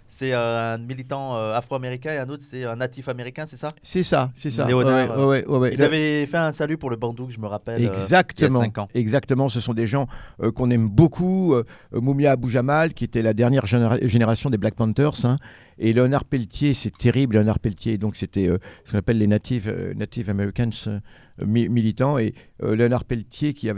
c'est un militant afro-américain et un autre c'est un natif américain, c'est ça? C'est ça. Léonard. Ouais. Ils avaient fait un salut pour le bandouk, je me rappelle. Exactement. Il y a 5 ans. Exactement. Ce sont des gens qu'on aime beaucoup. Moumia Abou Jamal, qui était la dernière génération des Black Panthers. Et Léonard Pelletier, c'est terrible. Léonard Pelletier, donc c'était ce qu'on appelle les Native Americans militants. Et Léonard Pelletier qui a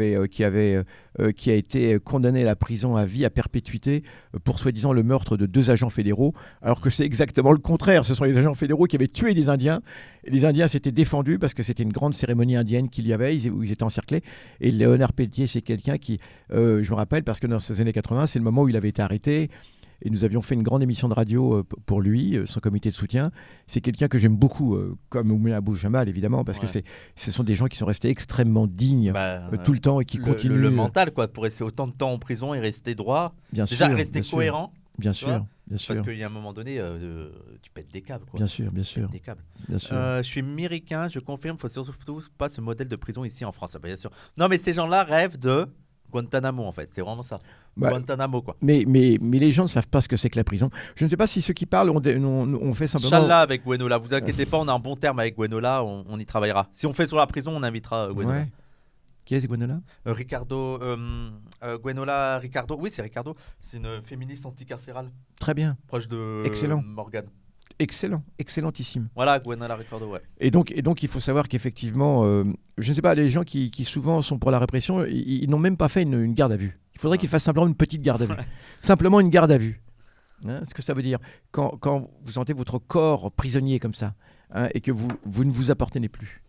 été condamné à la prison à vie, à perpétuité, pour soi-disant le meurtre de 2 agents fédéraux, alors que c'est exactement le contraire. Ce sont les agents fédéraux qui avaient tué des Indiens. Et les Indiens s'étaient défendus parce que c'était une grande cérémonie indienne qu'il y avait, où ils étaient encerclés. Et Léonard Pelletier, c'est quelqu'un qui, je me rappelle, parce que dans ces années 80, c'est le moment où il avait été arrêté. Et nous avions fait une grande émission de radio pour lui, son comité de soutien. C'est quelqu'un que j'aime beaucoup, comme Moumia Abou Jamal, évidemment, parce que ce sont des gens qui sont restés extrêmement dignes tout le temps et qui continuent. Le mental, quoi, pour rester autant de temps en prison et rester droit. Rester cohérent. Bien sûr. Parce qu'il y a un moment donné, tu pètes des câbles. Quoi. Bien sûr. Des câbles. Je suis américain, je confirme, il ne faut surtout pas ce modèle de prison ici en France. Bien sûr. Non, mais ces gens-là rêvent de Guantanamo, en fait. C'est vraiment ça. Guantanamo, quoi. Mais les gens ne savent pas ce que c'est que la prison. Je ne sais pas si ceux qui parlent on fait simplement. Inch'Allah avec Gwenola, vous inquiétez pas, on a un bon terme avec Gwenola, on y travaillera. Si on fait sur la prison, on invitera Gwenola. Qui est Gwenola? Gwenola Ricardo. Oui, c'est Ricardo. C'est une féministe anticarcérale. Très bien. Proche de Excellent. Morgane. Excellentissime. Voilà, Gwenola Ricardo, ouais. Et donc, il faut savoir qu'effectivement, je ne sais pas, les gens qui souvent sont pour la répression, ils n'ont même pas fait une garde à vue. Il faudrait qu'ils fassent simplement une petite garde à vue. Simplement une garde à vue. Ce que ça veut dire, quand vous sentez votre corps prisonnier comme ça, et que vous ne vous appartenez plus.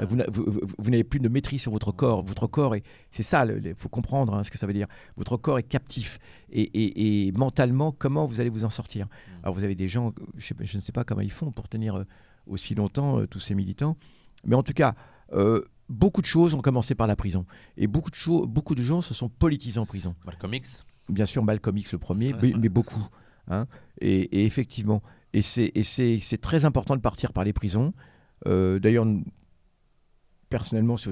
Vous n'avez plus de maîtrise sur votre corps. Votre corps, c'est ça, il faut comprendre ce que ça veut dire. Votre corps est captif. Et mentalement, comment vous allez vous en sortir? Alors vous avez des gens, je ne sais pas comment ils font pour tenir aussi longtemps, tous ces militants. Mais en tout cas, beaucoup de choses ont commencé par la prison. Et beaucoup de gens se sont politisés en prison. Malcolm X. Bien sûr, Malcolm X le premier, mais beaucoup. Et effectivement, c'est très important de partir par les prisons. D'ailleurs, personnellement, c'est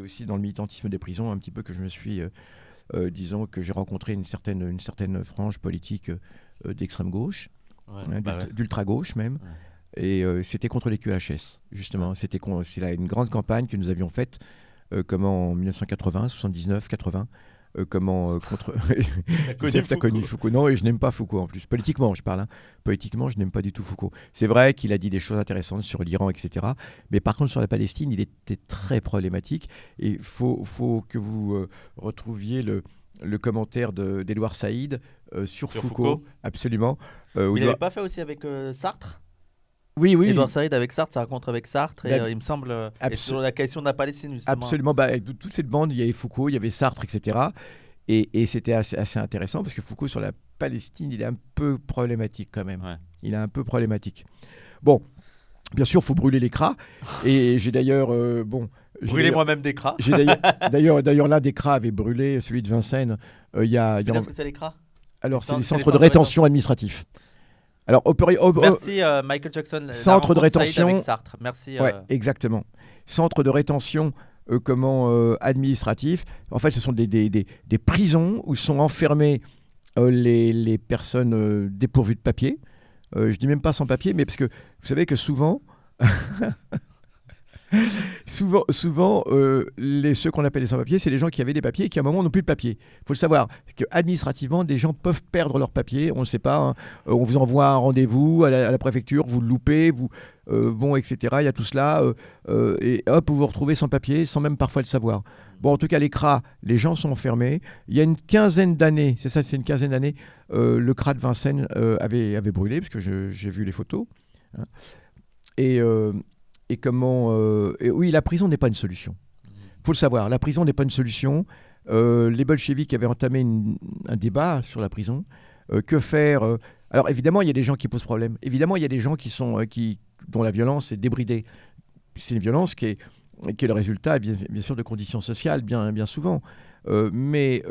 aussi dans le militantisme des prisons un petit peu que je me suis, disons, que j'ai rencontré une certaine frange politique d'extrême gauche, d'ultra gauche même. Et c'était contre les QHS, justement. C'est une grande campagne que nous avions faite, en 1980, 79, 80. Contre. T'as connu Foucault. Non, et je n'aime pas Foucault en plus. Politiquement, je parle. Politiquement, je n'aime pas du tout Foucault. C'est vrai qu'il a dit des choses intéressantes sur l'Iran, etc. Mais par contre, sur la Palestine, il était très problématique. Et il faut que vous retrouviez le commentaire d'Édouard Saïd sur Foucault. Absolument. Il n'avait pas fait aussi avec Sartre? Oui. Édouard Saïd avec Sartre, sa rencontre avec Sartre, et il me semble, et sur la question de la Palestine, justement. Absolument, toute cette bande, il y avait Foucault, il y avait Sartre, etc. Et c'était assez intéressant, parce que Foucault, sur la Palestine, il est un peu problématique quand même. Ouais. Il est un peu problématique. Bon, bien sûr, il faut brûler les cras, et j'ai d'ailleurs... brûler moi-même des cras. D'ailleurs, l'un des cras avait brûlé, celui de Vincennes. Tu sais ce que c'est les cras? Alors, c'est les centres de rétention administratifs. Alors, merci Michael Jackson. Centre de rétention. Avec Sartre. Merci. Ouais, exactement. Centre de rétention administratif. En fait, ce sont des prisons où sont enfermées les personnes dépourvues de papier. Je dis même pas sans papier, mais parce que vous savez que souvent, Souvent ceux qu'on appelle les sans-papiers, c'est les gens qui avaient des papiers et qui à un moment n'ont plus de papiers. Il faut le savoir, qu'administrativement, des gens peuvent perdre leurs papiers, on ne sait pas, hein. On vous envoie un rendez-vous à la préfecture, vous le loupez, etc. Il y a tout cela, et hop, vous vous retrouvez sans papier, sans même parfois le savoir. Bon, en tout cas, les CRA, les gens sont enfermés. Il y a une quinzaine d'années, c'est une quinzaine d'années, le CRA de Vincennes avait brûlé, parce que j'ai vu les photos, hein. Oui, la prison n'est pas une solution. Il faut le savoir, la prison n'est pas une solution. Les bolcheviks avaient entamé un débat sur la prison. Que faire Alors évidemment, il y a des gens qui posent problème. Évidemment, il y a des gens dont la violence est débridée. C'est une violence qui est le résultat, bien sûr, de conditions sociales, bien souvent. Mais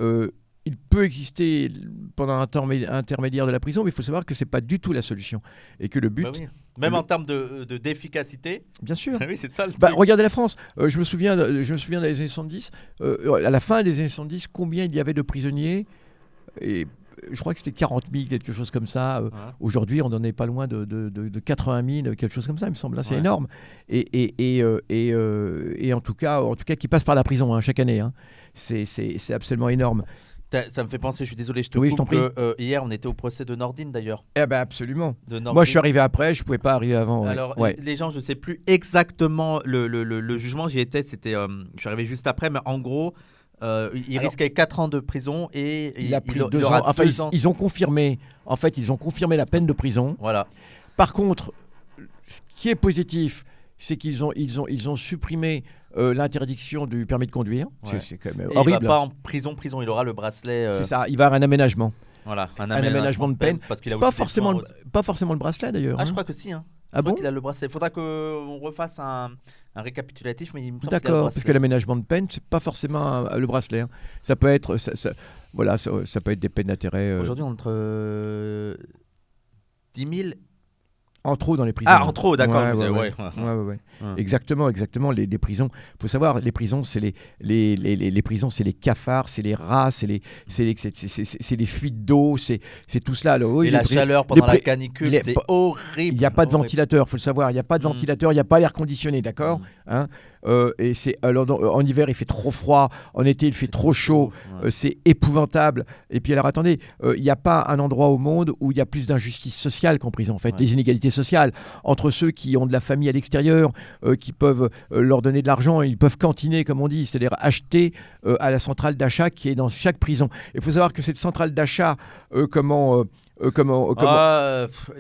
il peut exister pendant un temps intermédiaire de la prison, mais il faut savoir que ce n'est pas du tout la solution. Et que le but... Oui. Même en termes d'efficacité. Bien sûr. Oui, c'est ça le truc. Regardez la France. Je me souviens des années 70. À la fin des années 70, combien il y avait de prisonniers ? Et je crois que c'était 40 000, quelque chose comme ça. Aujourd'hui, on n'en est pas loin de 80 000, quelque chose comme ça, il me semble. Là, c'est énorme. Et en tout cas, qui passent par la prison, hein, chaque année. Hein. C'est absolument énorme. Ça me fait penser, je suis désolé, je te coupe, que hier on était au procès de Nordine d'ailleurs. Eh ben absolument. Moi je suis arrivé après, je pouvais pas arriver avant. Alors les gens, je sais plus exactement le jugement, j'y étais, je suis arrivé juste après, mais en gros, il risquait 4 ans de prison et il a pris 2 ans. Enfin, ils ont confirmé la peine de prison. Voilà. Par contre, ce qui est positif, c'est qu'ils ont supprimé l'interdiction du permis de conduire. Ouais. C'est quand même et horrible. Il va pas en prison, il aura le bracelet. C'est ça, il va avoir un aménagement. Voilà, un aménagement de peine. Parce qu'il a pas forcément le bracelet d'ailleurs. Je crois que si. Hein. Ah bon ? Il a le bracelet. Il faudra qu'on refasse un récapitulatif, mais il me semble D'accord, parce que l'aménagement de peine, c'est pas forcément le bracelet. Hein. Ça peut être, ça peut être des peines d'intérêt. Aujourd'hui, entre 10 000. En trop dans les prisons. Ah, en trop, d'accord. Ouais. Exactement. Les prisons, il faut savoir, les prisons, c'est les prisons, c'est les cafards, c'est les rats, c'est les fuites d'eau, c'est tout cela. Alors, et la chaleur pendant la canicule, c'est horrible. Il n'y a pas de ventilateur, il faut le savoir. Il n'y a pas de ventilateur, il n'y a pas l'air conditionné, d'accord, hein. Alors en hiver il fait trop froid, en été il fait trop chaud, c'est épouvantable. Et puis alors attendez, il n'y a pas un endroit au monde où il y a plus d'injustice sociale qu'en prison en fait, des inégalités sociales entre ceux qui ont de la famille à l'extérieur, qui peuvent leur donner de l'argent, ils peuvent cantiner comme on dit, c'est-à-dire acheter à la centrale d'achat qui est dans chaque prison. Il faut savoir que cette centrale d'achat, je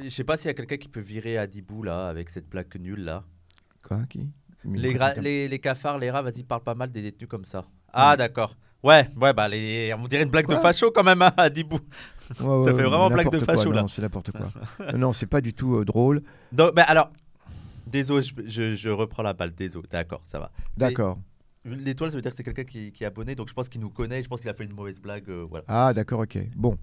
sais pas s'il y a quelqu'un qui peut virer à Dibou là avec cette plaque nulle là. Quoi, qui les cafards, les rats, vas-y, parle pas mal des détenus comme ça. Ah, d'accord. Ouais, on dirait une blague de facho quand même, hein, à Dibou. Ça fait vraiment blague de facho là. Non, c'est n'importe quoi. Non, c'est pas du tout drôle. Donc, alors, désolé, je reprends la balle. Désolé, d'accord, ça va. D'accord. L'étoile, ça veut dire que c'est quelqu'un qui est abonné, donc je pense qu'il nous connaît, je pense qu'il a fait une mauvaise blague. Voilà. Ah, d'accord, ok. Bon.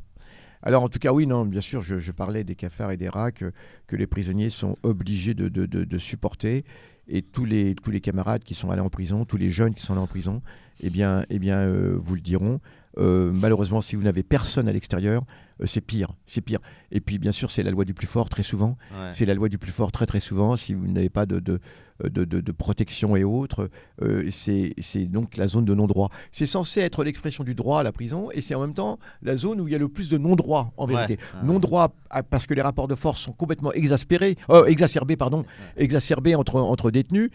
Alors en tout cas, oui, non, bien sûr, je parlais des cafards et des rats que les prisonniers sont obligés de supporter. Et tous les camarades qui sont allés en prison, tous les jeunes qui sont allés en prison, vous le diront. Malheureusement, si vous n'avez personne à l'extérieur, c'est pire. Et puis, bien sûr, c'est la loi du plus fort très souvent. Ouais. C'est la loi du plus fort très très souvent. Si vous n'avez pas de protection et autres, c'est donc la zone de non-droit. C'est censé être l'expression du droit à la prison, et c'est en même temps la zone où il y a le plus de non-droit en vérité. Non-droit parce que les rapports de force sont complètement exacerbés entre détenus.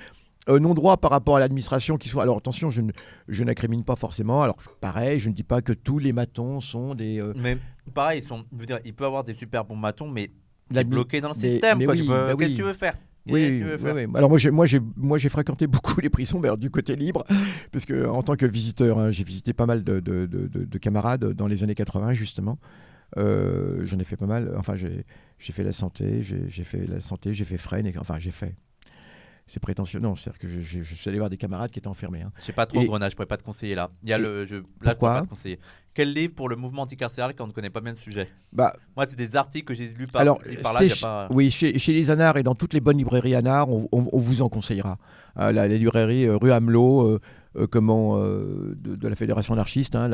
Non-droit par rapport à l'administration qui soit... Alors attention, je n'incrimine pas forcément. Alors pareil, je ne dis pas que tous les matons sont des... Mais pareil, il peut avoir des super bons matons, mais il est bloqué dans le système. Qu'est-ce que tu veux faire ? Oui. Alors moi j'ai fréquenté beaucoup les prisons du côté libre, parce que en tant que visiteur, hein, j'ai visité pas mal de camarades dans les années 80 justement. J'en ai fait pas mal. Enfin j'ai fait la santé, j'ai fait Fresnes, c'est prétentieux. Non, c'est-à-dire que je suis allé voir des camarades qui étaient enfermés. Hein. Je sais pas trop, Grenade, je pourrais pas te conseiller là. Pourquoi pas te conseiller. Quel livre pour le mouvement anticarcéral quand on ne connaît pas bien le sujet ? Moi, c'est des articles que j'ai lus par là. Oui, chez les Anards et dans toutes les bonnes librairies Anards, on vous en conseillera. La librairie rue Amelot, de la Fédération anarchiste, hein,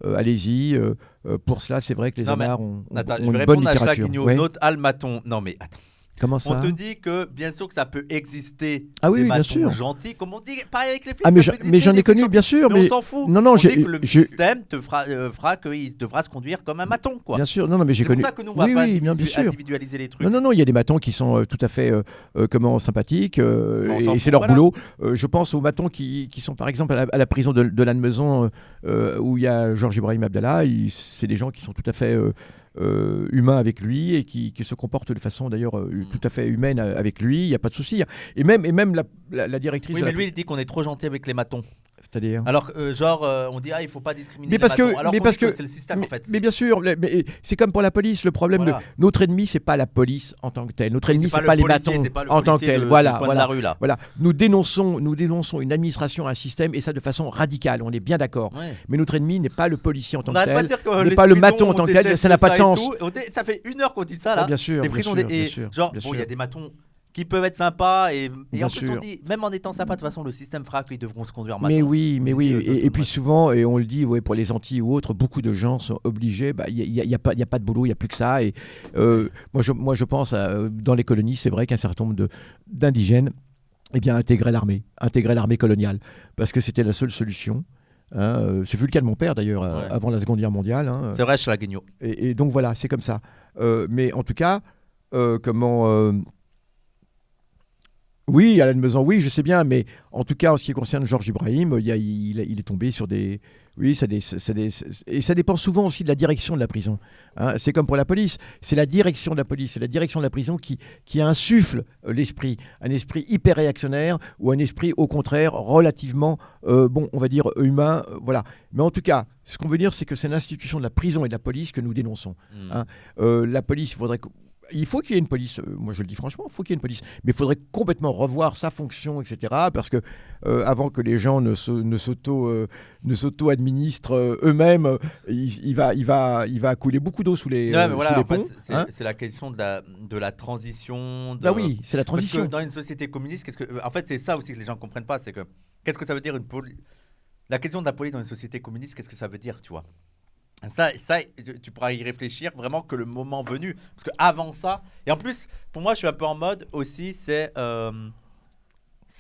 allez-y. Pour cela, c'est vrai que les Anards ont une bonne littérature. Note Almaton. Non mais attends. Comment On ça? te dit que bien sûr que ça peut exister Ah oui, des oui, bien matons sûr. gentils, comme on dit, pareil avec les flics. Ah, ça peut exister mais j'en des ai connu, flics bien sûr. gentils, mais Mais on s'en fout. non, non, On dit que le système te fera qu'il devra se conduire comme un maton, quoi. bien sûr. Non, non, mais j'ai C'est pour connu. ça que nous, on va Oui, pas oui, bien sûr. individualiser les trucs. Non, non, non, il y a des matons qui sont tout à fait sympathiques on s'en et fout, c'est leur voilà. boulot. Je pense aux matons qui sont par exemple à la prison de Lannemezan où il y a Georges Ibrahim Abdallah. C'est des gens qui sont tout à fait humains avec lui et qui se comportent de façon d'ailleurs tout à fait humaine avec lui. Il n'y a pas de souci. Et même la directrice. Oui, de mais la- lui, il dit qu'on est trop gentil avec les matons. C'est-à-dire. Alors, on dit, il faut pas discriminer Mais les parce que- matons. Alors mais qu'on parce dit que- c'est le système, en fait. Mais bien sûr, mais c'est comme pour la police. Le problème Voilà. de notre ennemi, c'est pas la police en tant que telle. Notre ennemi, c'est le pas les policier, matons c'est pas le en tant que policier tel. du Voilà, coin de voilà. la rue, là. Voilà, nous dénonçons une administration, un système, et ça de façon radicale. On est bien d'accord. Ouais. Mais notre ennemi n'est pas le policier en tant On que n'arrête pas de tel, dire que n'est les pas le prisons, maton en on tant que tel. déteste Ça n'a pas de et sens. tout. Ça fait 1 heure qu'on dit ça, là. Ah, bien sûr, Les bien prisons, sûr, et bien sûr, genre, bien bon, il y a sûr. des matons qui peuvent être sympas et Bien en plus on sûr. dit, même en étant sympas, de toute façon, le système fera qu'ils devront se conduire Mais maton. oui, mais On oui. dit, Et puis souvent, et on le dit, ouais, pour les Antilles ou autres, beaucoup de gens sont obligés. Il n'y a pas de boulot, il n'y a plus que ça. Et moi, je pense dans les colonies, c'est vrai qu'un certain nombre d'indigènes, eh bien, intégraient l'armée coloniale, parce que c'était la seule solution. Hein, ce fut le cas de mon père d'ailleurs avant la Seconde Guerre mondiale. Hein. C'est vrai, chez la Guignot. Et donc voilà, c'est comme ça. Mais en tout cas, oui, Alain Mezan, oui, je sais bien, mais en tout cas, en ce qui concerne Georges Ibrahim, il est tombé sur des... Oui, et ça dépend souvent aussi de la direction de la prison. Hein. C'est comme pour la police, c'est la direction de la police, c'est la direction de la prison qui insuffle l'esprit, un esprit hyper réactionnaire ou un esprit au contraire relativement, on va dire humain, voilà. Mais en tout cas, ce qu'on veut dire, c'est que c'est l'institution de la prison et de la police que nous dénonçons. Hein. La police, il faut qu'il y ait une police, moi je le dis franchement, il faut qu'il y ait une police, mais il faudrait complètement revoir sa fonction, etc. Parce que avant que les gens ne s'auto-administrent eux-mêmes, il va couler beaucoup d'eau sous les, Ouais, mais voilà, sous les en fait, ponts. Hein. c'est la question de la transition. Bah oui, c'est la Parce transition. que dans une société communiste, en fait, c'est ça aussi que les gens ne comprennent pas, c'est que qu'est-ce que ça veut dire la question de la police dans une société communiste, qu'est-ce que ça veut dire, tu vois? Ça, tu pourras y réfléchir vraiment que le moment venu. Parce qu'avant ça, et en plus, pour moi, je suis un peu en mode aussi,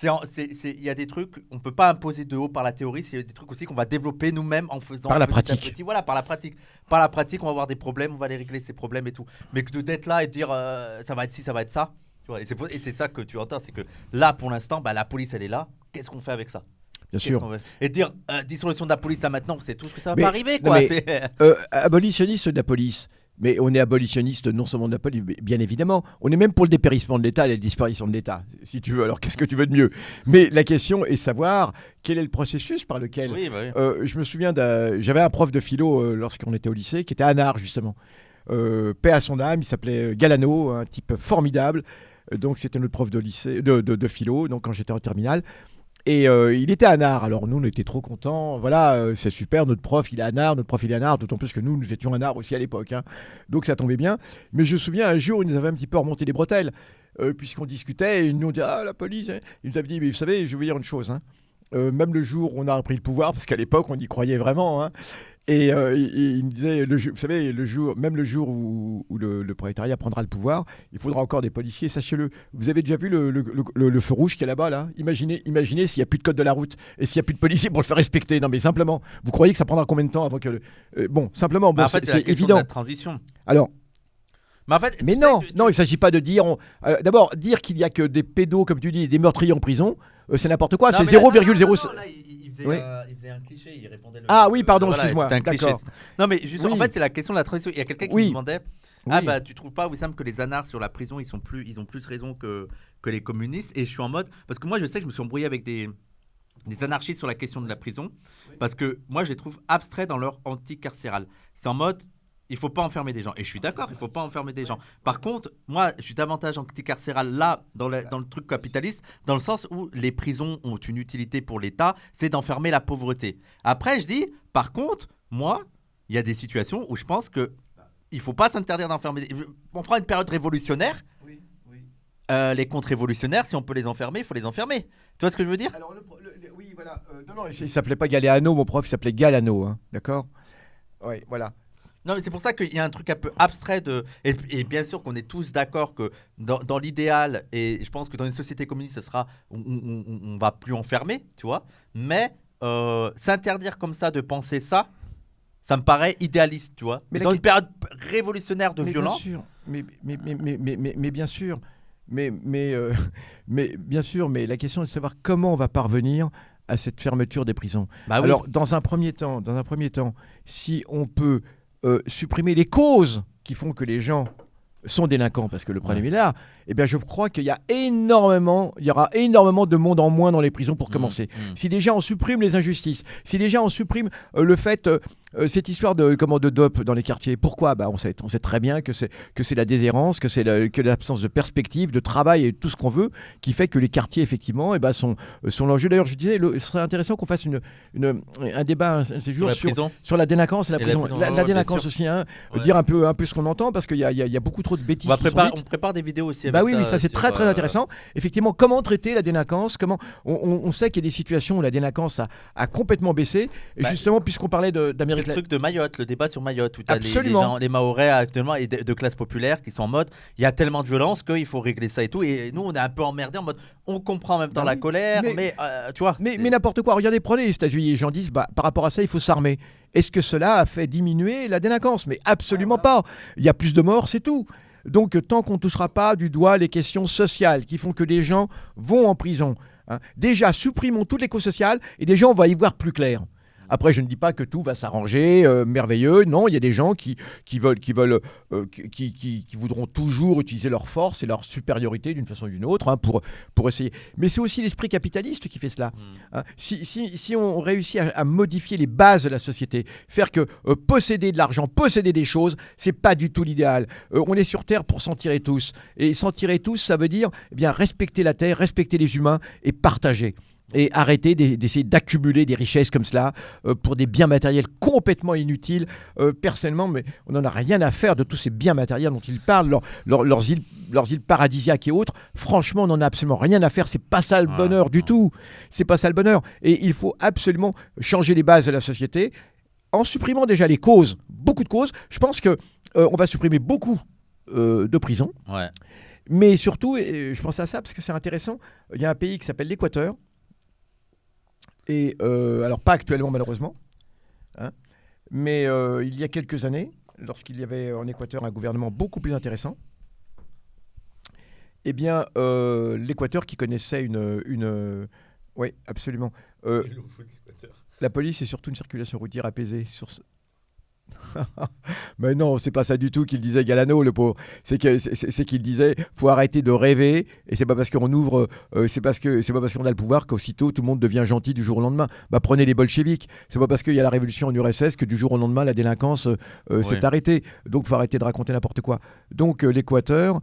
il y a des trucs, on ne peut pas imposer de haut par la théorie, c'est des trucs aussi qu'on va développer nous-mêmes en faisant Par la petit à pratique. petit. Voilà, par la pratique. Par la pratique, on va avoir des problèmes, on va les régler ces problèmes et tout. Mais que d'être là et de dire ça va être ci, ça va être ça. Tu vois, et c'est ça que tu entends, c'est que là, pour l'instant, la police, elle est là. Qu'est-ce qu'on fait avec ça? Bien Qu'est-ce sûr. qu'on veut Et dire dissolution de la police là maintenant, c'est tout ce que ça va Mais- pas arriver, non, quoi. mais- Abolitionniste de la police. Mais on est abolitionniste non seulement de la police, mais bien évidemment. On est même pour le dépérissement de l'État et la disparition de l'État, si tu veux. Alors qu'est-ce que tu veux de mieux? Mais la question est de savoir quel est le processus par lequel... Oui, bah oui. Je me souviens, j'avais un prof de philo lorsqu'on était au lycée, qui était à Nard, justement. Paix à son âme, il s'appelait Galano, un type formidable. Donc c'était notre prof de lycée, de philo, donc quand j'étais en terminale. Et il était à Nard, alors nous on était trop contents, voilà, c'est super, notre prof il est à Nard, d'autant plus que nous étions à Nard aussi à l'époque, hein. Donc ça tombait bien. Mais je me souviens un jour, il nous avait un petit peu remonté les bretelles, puisqu'on discutait, et ils nous ont dit, ah la police, hein. Il nous avait dit, mais vous savez, je vais vous dire une chose, hein. Même le jour où on a repris le pouvoir, parce qu'à l'époque on y croyait vraiment, hein. Et il me disait, vous savez, même le jour où le prolétariat prendra le pouvoir, il faudra encore des policiers, sachez-le. Vous avez déjà vu le feu rouge qui est là-bas, là? Imaginez s'il n'y a plus de code de la route et s'il n'y a plus de policiers pour le faire respecter. Non, mais simplement, vous croyez que ça prendra combien de temps avant que... bon, simplement, Mais en fait, c'est la c'est question de évident. la transition. Alors, Mais en fait, mais tu non, sais, non, il ne s'agit pas de dire... D'abord, dire qu'il n'y a que des pédos, comme tu dis, et des meurtriers en prison, c'est n'importe quoi. Non, C'est mais là, 0,0... non, là, il faisait Oui. il faisait un cliché, il répondait. Ah oui, pardon, Voilà, excuse-moi, c'était un cliché. d'accord. Non, mais juste, en Oui. fait, c'est la question de la transition. Il y a quelqu'un qui Oui. me demandait ah Oui. bah tu trouves pas, Wissam, que les anards sur la prison, ils ont plus raison que les communistes? Et je suis en mode, parce que moi je sais que je me suis embrouillé avec des anarchistes sur la question de la prison, parce que moi je les trouve abstraits dans leur anti-carcéral. C'est en mode, il faut pas enfermer des gens. Et je suis d'accord, il faut pas enfermer des gens. Par contre, moi je suis davantage anti-carcéral là, dans le truc capitaliste, dans le sens où les prisons ont une utilité pour l'État, c'est d'enfermer la pauvreté. Après je dis, par contre, moi, il y a des situations où je pense que il faut pas s'interdire d'enfermer. On prend une période révolutionnaire. Les contre-révolutionnaires, si on peut les enfermer, il faut les enfermer. Tu vois ce que je veux dire? Alors, oui, voilà. Non, il s'appelait pas Galeano, mon prof, il s'appelait Galano, hein, d'accord? Oui, voilà. Non, mais c'est pour ça qu'il y a un truc un peu abstrait et bien sûr qu'on est tous d'accord que dans l'idéal, et je pense que dans une société communiste, ce sera, on va plus enfermer, tu vois. Mais s'interdire comme ça de penser ça, ça me paraît idéaliste, tu vois. Mais dans une période révolutionnaire de mais violence. bien sûr, mais bien sûr, mais bien sûr, mais la question est de savoir comment on va parvenir à cette fermeture des prisons. Bah oui. Alors, dans un premier temps, si on peut supprimer les causes qui font que les gens sont délinquants, parce que le problème est là, eh bien, je crois qu'il y aura énormément de monde en moins dans les prisons pour commencer. Si déjà on supprime les injustices, si déjà on supprime le fait, cette histoire de dope dans les quartiers, pourquoi ? On sait très bien que c'est la déshérence, que c'est l'absence de perspective, de travail et tout ce qu'on veut, qui fait que les quartiers effectivement sont l'enjeu. D'ailleurs, je disais, ce serait intéressant qu'on fasse un débat un de ces jours sur la délinquance et la prison. La délinquance aussi, dire un peu ce qu'on entend, parce qu'il y a beaucoup trop de bêtises. On prépare des vidéos aussi. Oui, ça c'est très très intéressant. Effectivement, comment traiter la délinquance ? On sait qu'il y a des situations où la délinquance a complètement baissé. Et justement, puisqu'on parlait d'Amérique latine. C'est le truc de Mayotte, le débat sur Mayotte, où tu as les Mahorais actuellement et de classe populaire qui sont en mode il y a tellement de violence qu'il faut régler ça et tout. Et nous, on est un peu emmerdés en mode on comprend en même temps la colère, mais tu vois. Mais n'importe quoi. Regardez, prenez les États-Unis. Les gens disent par rapport à ça, il faut s'armer. Est-ce que cela a fait diminuer la délinquance ? Mais absolument pas. Il y a plus de morts, c'est tout. Donc, tant qu'on ne touchera pas du doigt les questions sociales qui font que des gens vont en prison, déjà, supprimons toutes les causes sociales et déjà, on va y voir plus clair. Après, je ne dis pas que tout va s'arranger, merveilleux. Non, il y a des gens qui voudront toujours utiliser leur force et leur supériorité d'une façon ou d'une autre pour essayer. Mais c'est aussi l'esprit capitaliste qui fait cela. Si on réussit à modifier les bases de la société, faire que posséder de l'argent, posséder des choses, c'est pas du tout l'idéal. On est sur Terre pour s'en tirer tous. Et s'en tirer tous, ça veut dire respecter la Terre, respecter les humains et partager. Et arrêter d'essayer d'accumuler des richesses comme cela pour des biens matériels complètement inutiles. Personnellement, mais on n'en a rien à faire de tous ces biens matériels dont ils parlent, leurs îles paradisiaques et autres. Franchement, on n'en a absolument rien à faire. C'est pas ça le bonheur du tout. C'est pas ça le bonheur. Et il faut absolument changer les bases de la société en supprimant déjà les causes, beaucoup de causes. Je pense que on va supprimer beaucoup de prisons. Ouais. Mais surtout, et je pense à ça parce que c'est intéressant, il y a un pays qui s'appelle l'Équateur. Et alors pas actuellement malheureusement, mais il y a quelques années, lorsqu'il y avait en Équateur un gouvernement beaucoup plus intéressant, eh bien l'Équateur qui connaissait oui absolument, la police et surtout une circulation routière apaisée sur ce... Mais non, c'est pas ça du tout qu'il disait Galano, le pauvre. C'est qu'il disait faut arrêter de rêver, et c'est pas parce qu'on ouvre, c'est pas parce qu'on a le pouvoir qu'aussitôt tout le monde devient gentil du jour au lendemain. Prenez les bolcheviks. C'est pas parce qu'il y a la révolution en URSS que du jour au lendemain la délinquance s'est arrêtée. Donc faut arrêter de raconter n'importe quoi. Donc l'Équateur,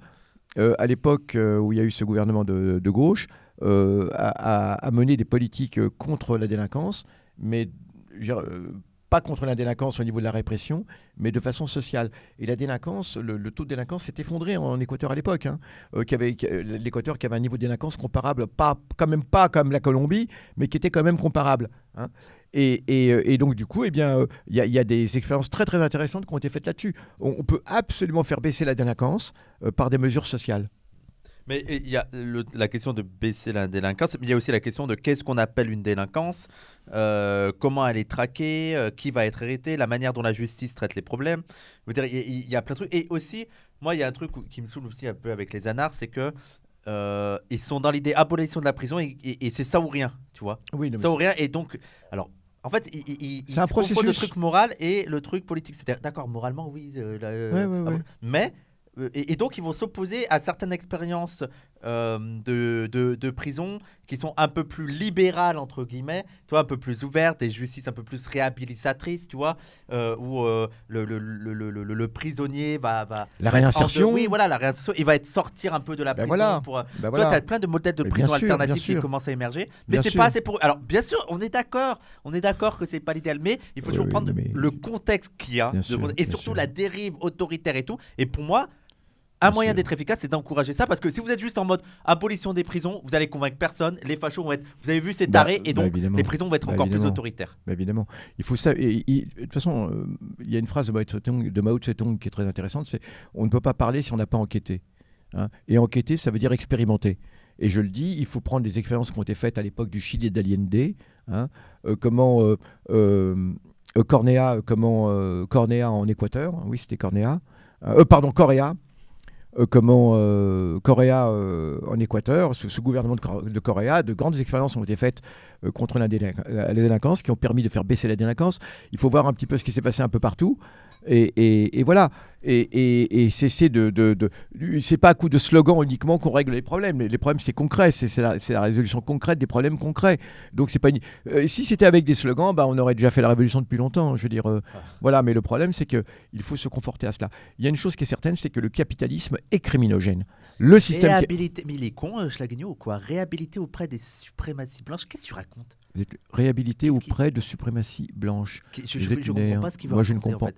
à l'époque où il y a eu ce gouvernement de gauche, a mené des politiques contre la délinquance, mais pas contre la délinquance au niveau de la répression, mais de façon sociale. Et la délinquance, le taux de délinquance s'est effondré en Équateur à l'époque. L'Équateur qui avait un niveau de délinquance comparable, quand même pas comme la Colombie, mais qui était quand même comparable. Et donc, du coup, il y a des expériences très, très intéressantes qui ont été faites là-dessus. On peut absolument faire baisser la délinquance par des mesures sociales. Mais il y a la question de baisser la délinquance, mais il y a aussi la question de qu'est-ce qu'on appelle une délinquance, comment elle est traquée, qui va être arrêté, la manière dont la justice traite les problèmes. Je veux dire, il y a plein de trucs. Et aussi, moi, il y a un truc qui me saoule aussi un peu avec les anards, c'est que ils sont dans l'idée abolition de la prison et c'est ça ou rien, tu vois. Oui, ça ou rien. Et donc, alors, en fait, c'est un processus. Le truc moral et le truc politique. C'est d'accord, moralement, oui. Mais et donc, ils vont s'opposer à certaines expériences de prison qui sont un peu plus libérales, entre guillemets, tu vois, un peu plus ouvertes, des justices un peu plus réhabilitatrices, tu vois, où le prisonnier va la réinsertion. Oui, voilà, la réinsertion. Il va être sortir un peu de la prison. Voilà. Toi, tu as plein de modèles de prison alternatifs qui commencent à émerger, mais c'est pas assez pour... Alors, bien sûr, on est d'accord que c'est pas l'idéal, mais il faut toujours prendre le contexte qu'il y a, et surtout la dérive autoritaire et tout. Et pour moi, Un Bien moyen sûr. d'être efficace, c'est d'encourager ça, parce que si vous êtes juste en mode abolition des prisons, vous allez convaincre personne. Les fachos vont être, vous avez vu, c'est taré, et donc Évidemment. les prisons vont être encore plus Évidemment. autoritaires. Évidemment. Il faut ça. De toute façon, il y a une phrase de Mao Tse-tung qui est très intéressante, c'est on ne peut pas parler si on n'a pas enquêté. Hein. Et enquêter, ça veut dire expérimenter. Et je le dis, il faut prendre des expériences qui ont été faites à l'époque du Chili et d'Allende. Hein. Cornéa en Équateur. Oui, c'était Cornéa. Corréa. Corréa en Équateur, sous gouvernement de Corréa, de grandes expériences ont été faites contre la délinquance, qui ont permis de faire baisser la délinquance. Il faut voir un petit peu ce qui s'est passé un peu partout. Et voilà. Et cesser c'est pas à coup de slogan uniquement qu'on règle les problèmes. Les problèmes, c'est concret. C'est la résolution concrète des problèmes concrets. Donc, c'est pas si c'était avec des slogans, on aurait déjà fait la révolution depuis longtemps. Je veux dire, voilà. Mais le problème, c'est qu'il faut se conforter à cela. Il y a une chose qui est certaine, c'est que le capitalisme est criminogène. Le système. Réhabilité, mais il est con, Schlagno, ou quoi? Réhabilité auprès des suprématies blanches. Qu'est-ce que tu racontes? Vous êtes réhabilité auprès de suprématie blanche. Je comprends pas ce qu'il veut Moi, je ne raconter, comprends en fait.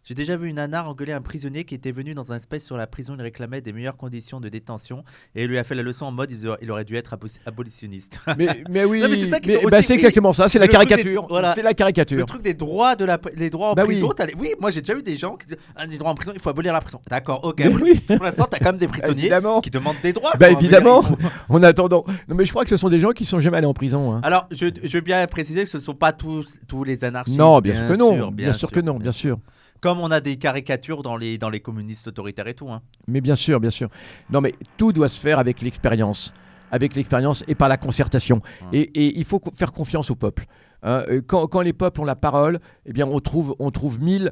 J'ai déjà vu une nanar engueuler un prisonnier qui était venu dans un space sur la prison. Il réclamait des meilleures conditions de détention et il lui a fait la leçon en mode il aurait dû être abolitionniste. Mais oui, Non, mais c'est ça qu'ils sont aussi- c'est exactement ça, c'est la le truc caricature. voilà. C'est la caricature. Le truc des droits, les droits en Bah prison. oui. Oui, moi j'ai déjà eu des gens qui disent les droits en prison, il faut abolir la prison. D'accord, ok. Mais oui. Pour l'instant, t'as quand même des prisonniers Évidemment. qui demandent des droits. Bah quoi. évidemment, Il faut- en attendant. Non mais je crois que ce sont des gens qui sont jamais allés en prison. Hein. Alors, je veux bien préciser que ce ne sont pas tous les anarchistes. Non, bien sûr que non. Bien sûr que non, bien bien sûr. Comme on a des caricatures dans les communistes autoritaires et tout. Hein. Mais bien sûr, bien sûr. Non mais tout doit se faire avec l'expérience et par la concertation. Ouais. Et il faut faire confiance au peuple. Hein. Quand les peuples ont la parole, eh bien on trouve 1000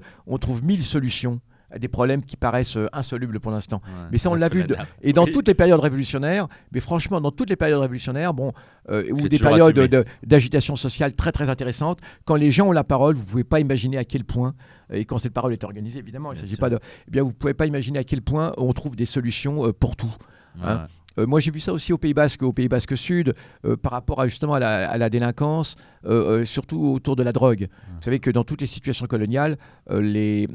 solutions à des problèmes qui paraissent insolubles pour l'instant. Ouais, Mais ça, on l'a vu. Et dans toutes les périodes révolutionnaires, mais franchement, dans toutes les périodes révolutionnaires, ou des périodes d'agitation sociale très très intéressantes, quand les gens ont la parole, vous ne pouvez pas imaginer à quel point, et quand cette parole est organisée, évidemment, il ne s'agit pas de... Eh bien, vous ne pouvez pas imaginer à quel point on trouve des solutions pour tout. Hein. Moi, j'ai vu ça aussi au Pays Basque Sud, par rapport justement à la délinquance, surtout autour de la drogue. Vous savez que dans toutes les situations coloniales, les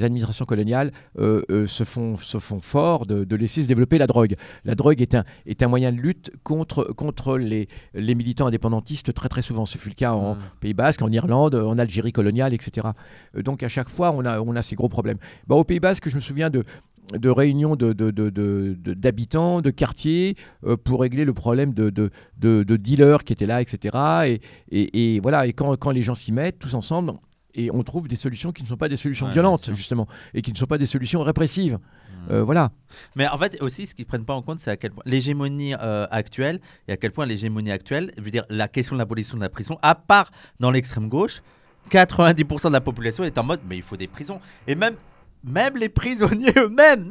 administrations coloniales se font fort de laisser se développer la drogue. La drogue est un moyen de lutte contre les militants indépendantistes très très souvent. Ce fut le cas en Pays Basque, en Irlande, en Algérie coloniale, etc. Donc à chaque fois, on a ces gros problèmes. Au Pays Basque, je me souviens de réunions d'habitants, de quartiers, pour régler le problème de dealers qui étaient là, etc. Et voilà, et quand les gens s'y mettent tous ensemble, et on trouve des solutions qui ne sont pas des solutions violentes, justement, et qui ne sont pas des solutions répressives. Voilà. Mais en fait, aussi, ce qu'ils ne prennent pas en compte, c'est à quel point l'hégémonie actuelle, et à quel point l'hégémonie actuelle, je veux dire, la question de l'abolition de la prison, à part dans l'extrême gauche, 90% de la population est en mode, mais il faut des prisons. Et même les prisonniers eux-mêmes,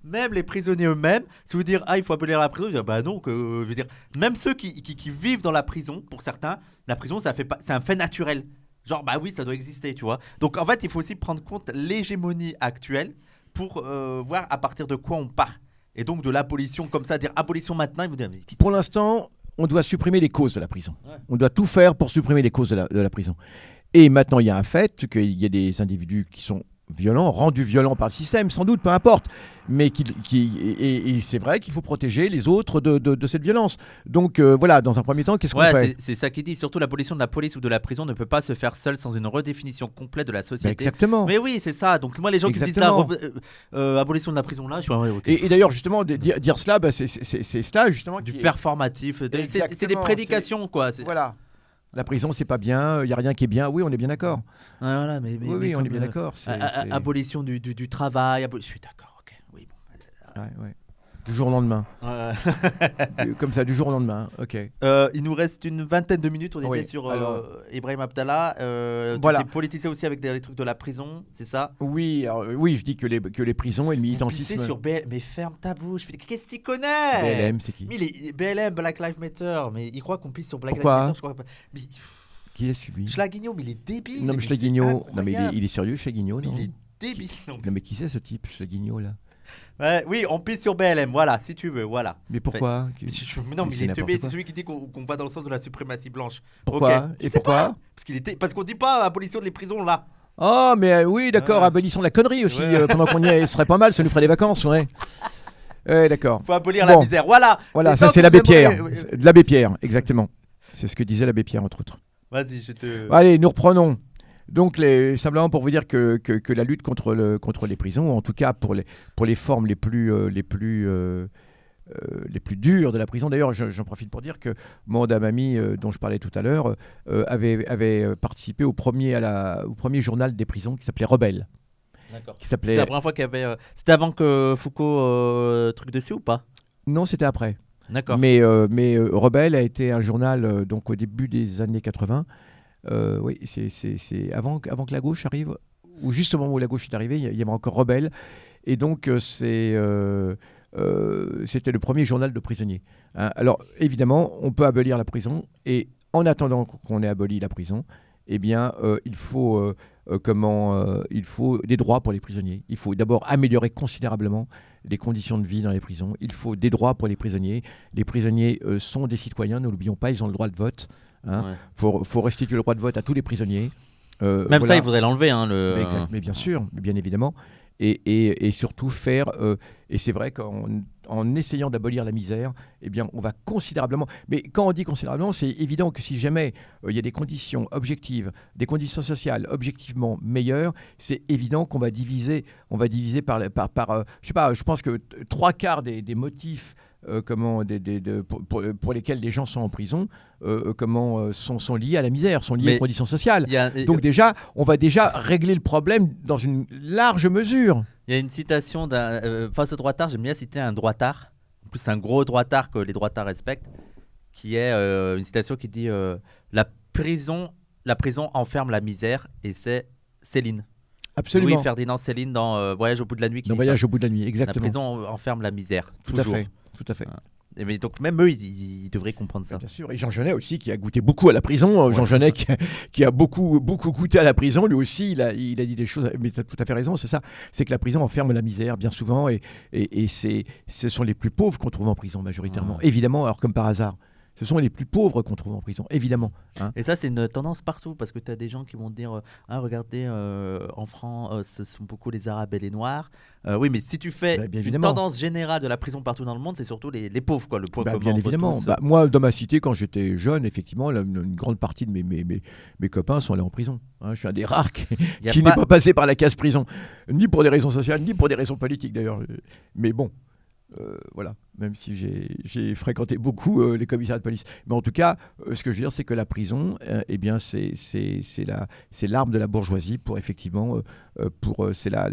même les prisonniers eux-mêmes, si vous dire il faut abolir la prison, je dis bah non, je veux dire, même ceux qui vivent dans la prison, pour certains, la prison c'est un fait naturel. Genre bah oui, ça doit exister, tu vois. Donc en fait, il faut aussi prendre compte l'hégémonie actuelle pour voir à partir de quoi on part. Et donc de l'abolition comme ça, dire abolition maintenant, ils vous disent pour l'instant, on doit supprimer les causes de la prison. Ouais. On doit tout faire pour supprimer les causes de la prison. Et maintenant, il y a un fait qu'il y a des individus qui sont violents, rendus violents par le système, sans doute, peu importe. Mais et c'est vrai qu'il faut protéger les autres de cette violence. Donc voilà, dans un premier temps, qu'est-ce qu'on fait ? C'est ça qu'il dit. Surtout l'abolition de la police ou de la prison ne peut pas se faire seule sans une redéfinition complète de la société. Exactement. Mais oui, c'est ça. Donc moi, les gens qui disent abolition de la prison là, je suis okay. Et d'ailleurs, justement, dire cela, c'est cela justement du performatif. C'est des prédications, quoi. Voilà. La prison, c'est pas bien, il n'y a rien qui est bien. Oui, on est bien d'accord. Voilà, oui, on est bien d'accord. Abolition du travail. Je suis d'accord, ok. Oui, bon. Ouais. Du jour au lendemain. Comme ça, du jour au lendemain. Ok. Il nous reste une vingtaine de minutes. On était sur Ibrahim Abdallah. Voilà. Tu es politisé aussi avec les trucs de la prison, c'est ça ? Oui, oui, je dis que les prisons et le militantisme. Sur BLM, mais ferme ta bouche. Qu'est-ce que tu connais ? BLM, c'est qui ? Mais BLM, Black Lives Matter. Mais il croit qu'on pisse sur Black Lives Matter. Je crois pas. Mais... Qui est celui ? Schlagno, mais il est débile. Non, mais Schlagno, non, mais il est sérieux, Schlagno, non ? Il est débile. Non, mais qui c'est ce type, Schlagno, là ? Oui, on pisse sur BLM, voilà, si tu veux, voilà. Mais pourquoi ? Non, mais il est teubé, c'est celui qui dit qu'on va dans le sens de la suprématie blanche. Pourquoi ? Okay. Et pourquoi ? Parce qu'on dit pas abolition des prisons là. Oh, mais oui, d'accord, Ouais. abolissons la connerie aussi, Ouais. pendant qu'on y est, ce serait pas mal, ça nous ferait des vacances, ouais. Ouais, d'accord. Faut abolir Bon. la misère. Voilà. Voilà, C'est ça ça c'est que l'abbé vous Pierre. aimeriez- C'est de l'abbé Pierre, exactement. C'est ce que disait l'abbé Pierre, entre autres. Vas-y, je te. Allez, nous reprenons. Donc, simplement pour vous dire que la lutte contre les prisons, ou en tout cas pour les formes les plus dures de la prison. D'ailleurs, j'en profite pour dire que mon amie dont je parlais tout à l'heure avait participé au premier journal des prisons qui s'appelait Rebelle. D'accord. Qui C'était s'appelait... la première fois qu'il y avait. C'était avant que Foucault truc dessus ou pas? Non, c'était après. D'accord. Mais Rebelle a été un journal donc au début des années 80. Oui, c'est avant que la gauche arrive, ou juste au moment où la gauche est arrivée, il y avait encore Rebelle. Et donc, c'était le premier journal de prisonniers. Hein. Alors, évidemment, on peut abolir la prison. Et en attendant qu'on ait aboli la prison, eh bien, il faut des droits pour les prisonniers. Il faut d'abord améliorer considérablement les conditions de vie dans les prisons. Il faut des droits pour les prisonniers. Les prisonniers sont des citoyens, ne l'oublions pas, ils ont le droit de vote. Hein. Ouais. Faut restituer le droit de vote à tous les prisonniers. Même voilà. ça, il faudrait l'enlever. Hein, Mais bien sûr, bien évidemment. Et surtout faire... et c'est vrai qu'en essayant d'abolir la misère, eh bien, on va considérablement... Mais quand on dit considérablement, c'est évident que si jamais il y a des conditions objectives, des conditions sociales objectivement meilleures, c'est évident qu'on va diviser par je sais pas, je pense que 3/4 des motifs pour lesquels les gens sont en prison sont liés à la misère, sont liés aux conditions sociales. Donc déjà, on va déjà régler le problème dans une large mesure. Il y a une citation face au droitard, j'aime bien citer un droitard, en plus c'est un gros droitard que les droitards respectent, qui est une citation qui dit la prison enferme la misère, et c'est Céline. Absolument. Louis-Ferdinand Céline dans Voyage au bout de la nuit. Dans Voyage au bout de la nuit, exactement. La prison enferme la misère. Tout toujours. à fait. Tout à fait. Mais donc même eux, ils devraient comprendre ça. Bien sûr. Et Jean Genet aussi, qui a goûté beaucoup à la prison. Ouais. Jean Genet qui a beaucoup goûté à la prison. Lui aussi, il a dit des choses. Mais tu as tout à fait raison, c'est ça. C'est que la prison enferme la misère, bien souvent. Et ce sont les plus pauvres qu'on trouve en prison, majoritairement. Ouais. Évidemment, alors comme par hasard. Ce sont les plus pauvres qu'on trouve en prison, évidemment. Hein. Et ça, c'est une tendance partout, parce que tu as des gens qui vont dire regardez, en France, ce sont beaucoup les Arabes et les Noirs. Oui, mais si tu fais une tendance générale de la prison partout dans le monde, c'est surtout les pauvres, quoi, le point commun. Bien évidemment. Moi, dans ma cité, quand j'étais jeune, effectivement, une grande partie de mes copains sont allés en prison. Hein, je suis un des rares qui n'est pas passé par la case prison, ni pour des raisons sociales, ni pour des raisons politiques, d'ailleurs. Mais bon. Voilà, même si j'ai fréquenté beaucoup les commissariats de police. Mais en tout cas, ce que je veux dire, c'est que la prison, eh bien, c'est l'arme de la bourgeoisie pour effectivement, c'est la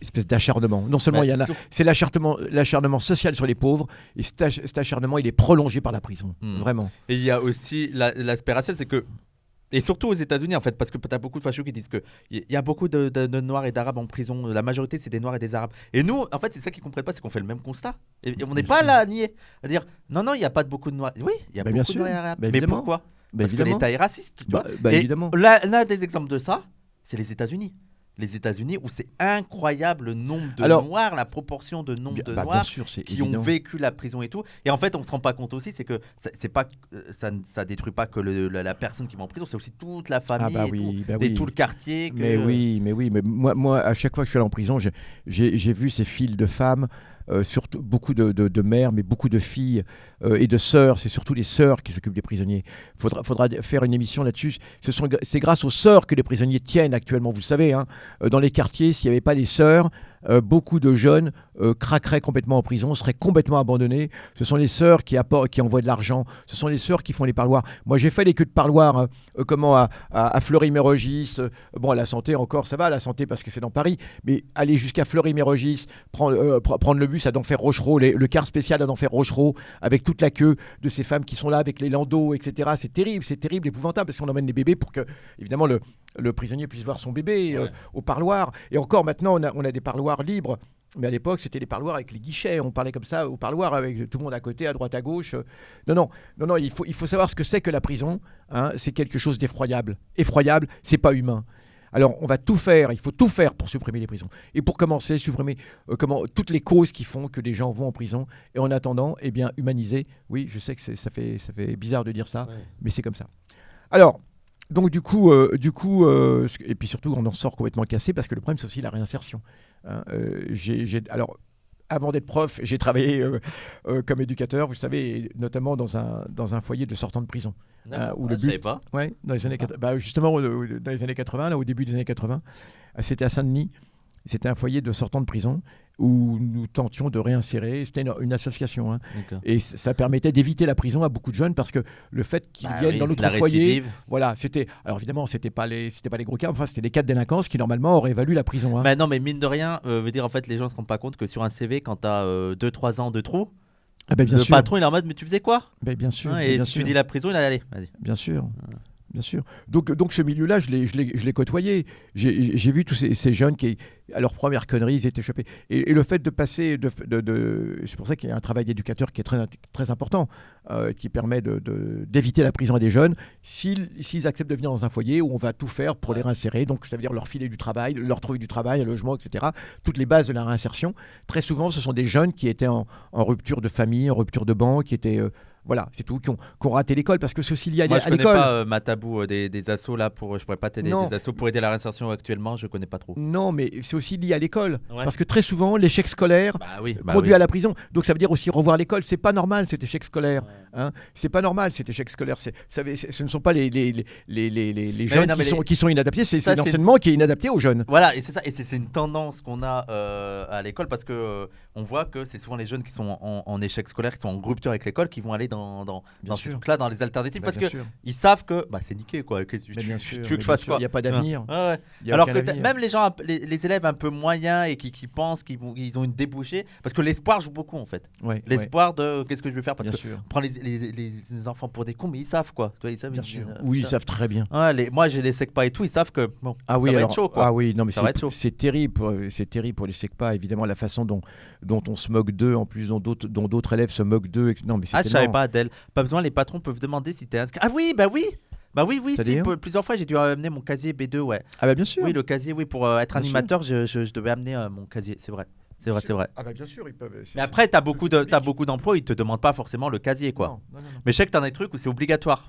espèce d'acharnement. Non seulement c'est l'acharnement social sur les pauvres, et cet acharnement, il est prolongé par la prison, vraiment. Et il y a aussi l'aspect racial, c'est que et surtout aux États-Unis, en fait, parce que tu as beaucoup de fachos qui disent qu'il y a beaucoup de Noirs et d'Arabes en prison. La majorité, c'est des Noirs et des Arabes. Et nous, en fait, c'est ça qu'ils ne comprennent pas, c'est qu'on fait le même constat. Et on n'est pas là à nier, à dire non, il n'y a pas beaucoup de Noirs. Oui, il y a beaucoup de Noirs et Arabes. Mais pourquoi? Parce que l'État est raciste. Tu vois et évidemment. L'un des exemples de ça, c'est les États-Unis. Les États-unis, où c'est incroyable le nombre de Noirs, la proportion de nombre de Noirs qui ont vécu la prison et tout. Et en fait, on ne se rend pas compte aussi, c'est que ça détruit pas que la personne qui va en prison, c'est aussi toute la famille et tout le quartier. Mais moi, à chaque fois que je suis allé en prison, j'ai vu ces files de femmes, surtout beaucoup de mères, mais beaucoup de filles et de sœurs. C'est surtout les sœurs qui s'occupent des prisonniers. Faudra faire une émission là-dessus. C'est grâce aux sœurs que les prisonniers tiennent actuellement, vous le savez. Hein. Dans les quartiers, s'il n'y avait pas les sœurs, beaucoup de jeunes craqueraient complètement en prison, seraient complètement abandonnés. Ce sont les sœurs qui envoient de l'argent. Ce sont les sœurs qui font les parloirs. Moi, j'ai fait les queues de parloirs à Fleury-Mérogis. Bon, à la Santé, encore, ça va, à la Santé, parce que c'est dans Paris. Mais aller jusqu'à Fleury-Mérogis, prendre le bus à Denfert-Rochereau, le car spécial à Denfert-Rochereau, avec toute la queue de ces femmes qui sont là, avec les landaux, etc. C'est terrible, épouvantable, parce qu'on emmène les bébés pour que, évidemment, le prisonnier puisse voir son bébé au parloir. Et encore, maintenant, on a des parloirs libres. Mais à l'époque, c'était les parloirs avec les guichets. On parlait comme ça au parloir avec tout le monde à côté, à droite, à gauche. Non, il faut savoir ce que c'est que la prison. Hein, c'est quelque chose d'effroyable. Effroyable, c'est pas humain. Alors, on va tout faire, il faut tout faire pour supprimer les prisons. Et pour commencer, supprimer toutes les causes qui font que des gens vont en prison. Et en attendant, eh bien, humaniser. Oui, je sais que ça fait bizarre de dire ça, mais c'est comme ça. Alors, Donc et puis surtout, on en sort complètement cassé parce que le problème, c'est aussi la réinsertion. Hein. Alors, avant d'être prof, j'ai travaillé comme éducateur, vous le savez, et notamment dans un foyer de sortants de prison. Où le je savais pas. Ouais, dans les années, justement, dans les années 80, là, au début des années 80, c'était à Saint-Denis. C'était un foyer de sortants de prison où nous tentions de réinsérer. C'était une association. Hein. Et ça permettait d'éviter la prison à beaucoup de jeunes parce que le fait qu'ils viennent dans notre foyer, voilà, c'était. Alors évidemment, c'était pas les gros cas, enfin c'était des cas de délinquance qui normalement auraient valu la prison. Hein. Mais non, mais mine de rien, veut dire en fait les gens se rendent pas compte que sur un CV, quand tu as 2-3 ans de trou, bien sûr. patron il est en mode mais tu faisais quoi? Bien sûr. Hein, et si tu dis la prison, il a allé. Vas-y. Bien sûr. Bien sûr. Donc ce milieu-là, je l'ai côtoyé. J'ai vu tous ces jeunes qui, à leur première connerie, ils étaient chopés. Et le fait de passer, c'est pour ça qu'il y a un travail d'éducateur qui est très, très important, qui permet d'éviter la prison à des jeunes, s'ils acceptent de venir dans un foyer où on va tout faire pour les réinsérer. Donc ça veut dire leur filer du travail, leur trouver du travail, un logement, etc. Toutes les bases de la réinsertion. Très souvent, ce sont des jeunes qui étaient en rupture de famille, en rupture de banc, qui étaient... Voilà, c'est tout, qui ont raté l'école parce que c'est aussi lié à l'école. Moi, je connais pas Matabou des assos là je pourrais pas t'aider. Des assos pour aider la réinsertion actuellement, je connais pas trop. Non, mais c'est aussi lié à l'école parce que très souvent l'échec scolaire conduit oui. à la prison. Donc ça veut dire aussi revoir l'école. C'est pas normal cet échec scolaire. Hein. C'est pas normal cet échec scolaire. Ce ne sont pas les jeunes qui sont inadaptés. C'est l'enseignement qui est inadapté aux jeunes. Voilà, et c'est ça. Et c'est une tendance qu'on a à l'école parce que on voit que c'est souvent les jeunes qui sont en échec scolaire, qui sont en rupture avec l'école, qui vont aller dans ce truc-là, dans les alternatives, parce qu'ils savent que c'est niqué quoi. Tu veux que je fasse quoi? Il n'y a pas d'avenir. Alors que même les gens, les élèves un peu moyens et qui pensent qu'ils ont une débouchée, parce que l'espoir joue beaucoup en fait. L'espoir de qu'est-ce que je vais faire, parce que on prend les enfants pour des cons, mais ils savent quoi. Toi, ils savent. Bien sûr. Oui, ils savent très bien. Moi, j'ai les SECPA et tout, ils savent que ça va être chaud quoi. Ah oui, non mais c'est terrible pour les SECPA, évidemment, la façon dont on se moque d'eux, en plus dont d'autres élèves se moquent d'eux. Non mais c'est je savais pas, Adèle. Pas besoin, les patrons peuvent demander si t'es inscrit. Ah oui, si, plusieurs fois j'ai dû amener mon casier B2, ouais. Ah bien sûr. Oui, le casier, pour être bien animateur, je devais amener mon casier, c'est vrai. C'est vrai. Ah bien sûr, ils peuvent. Mais après, t'as beaucoup d'emplois, ils te demandent pas forcément le casier, quoi. Non. Mais je sais que t'en as des trucs où c'est obligatoire.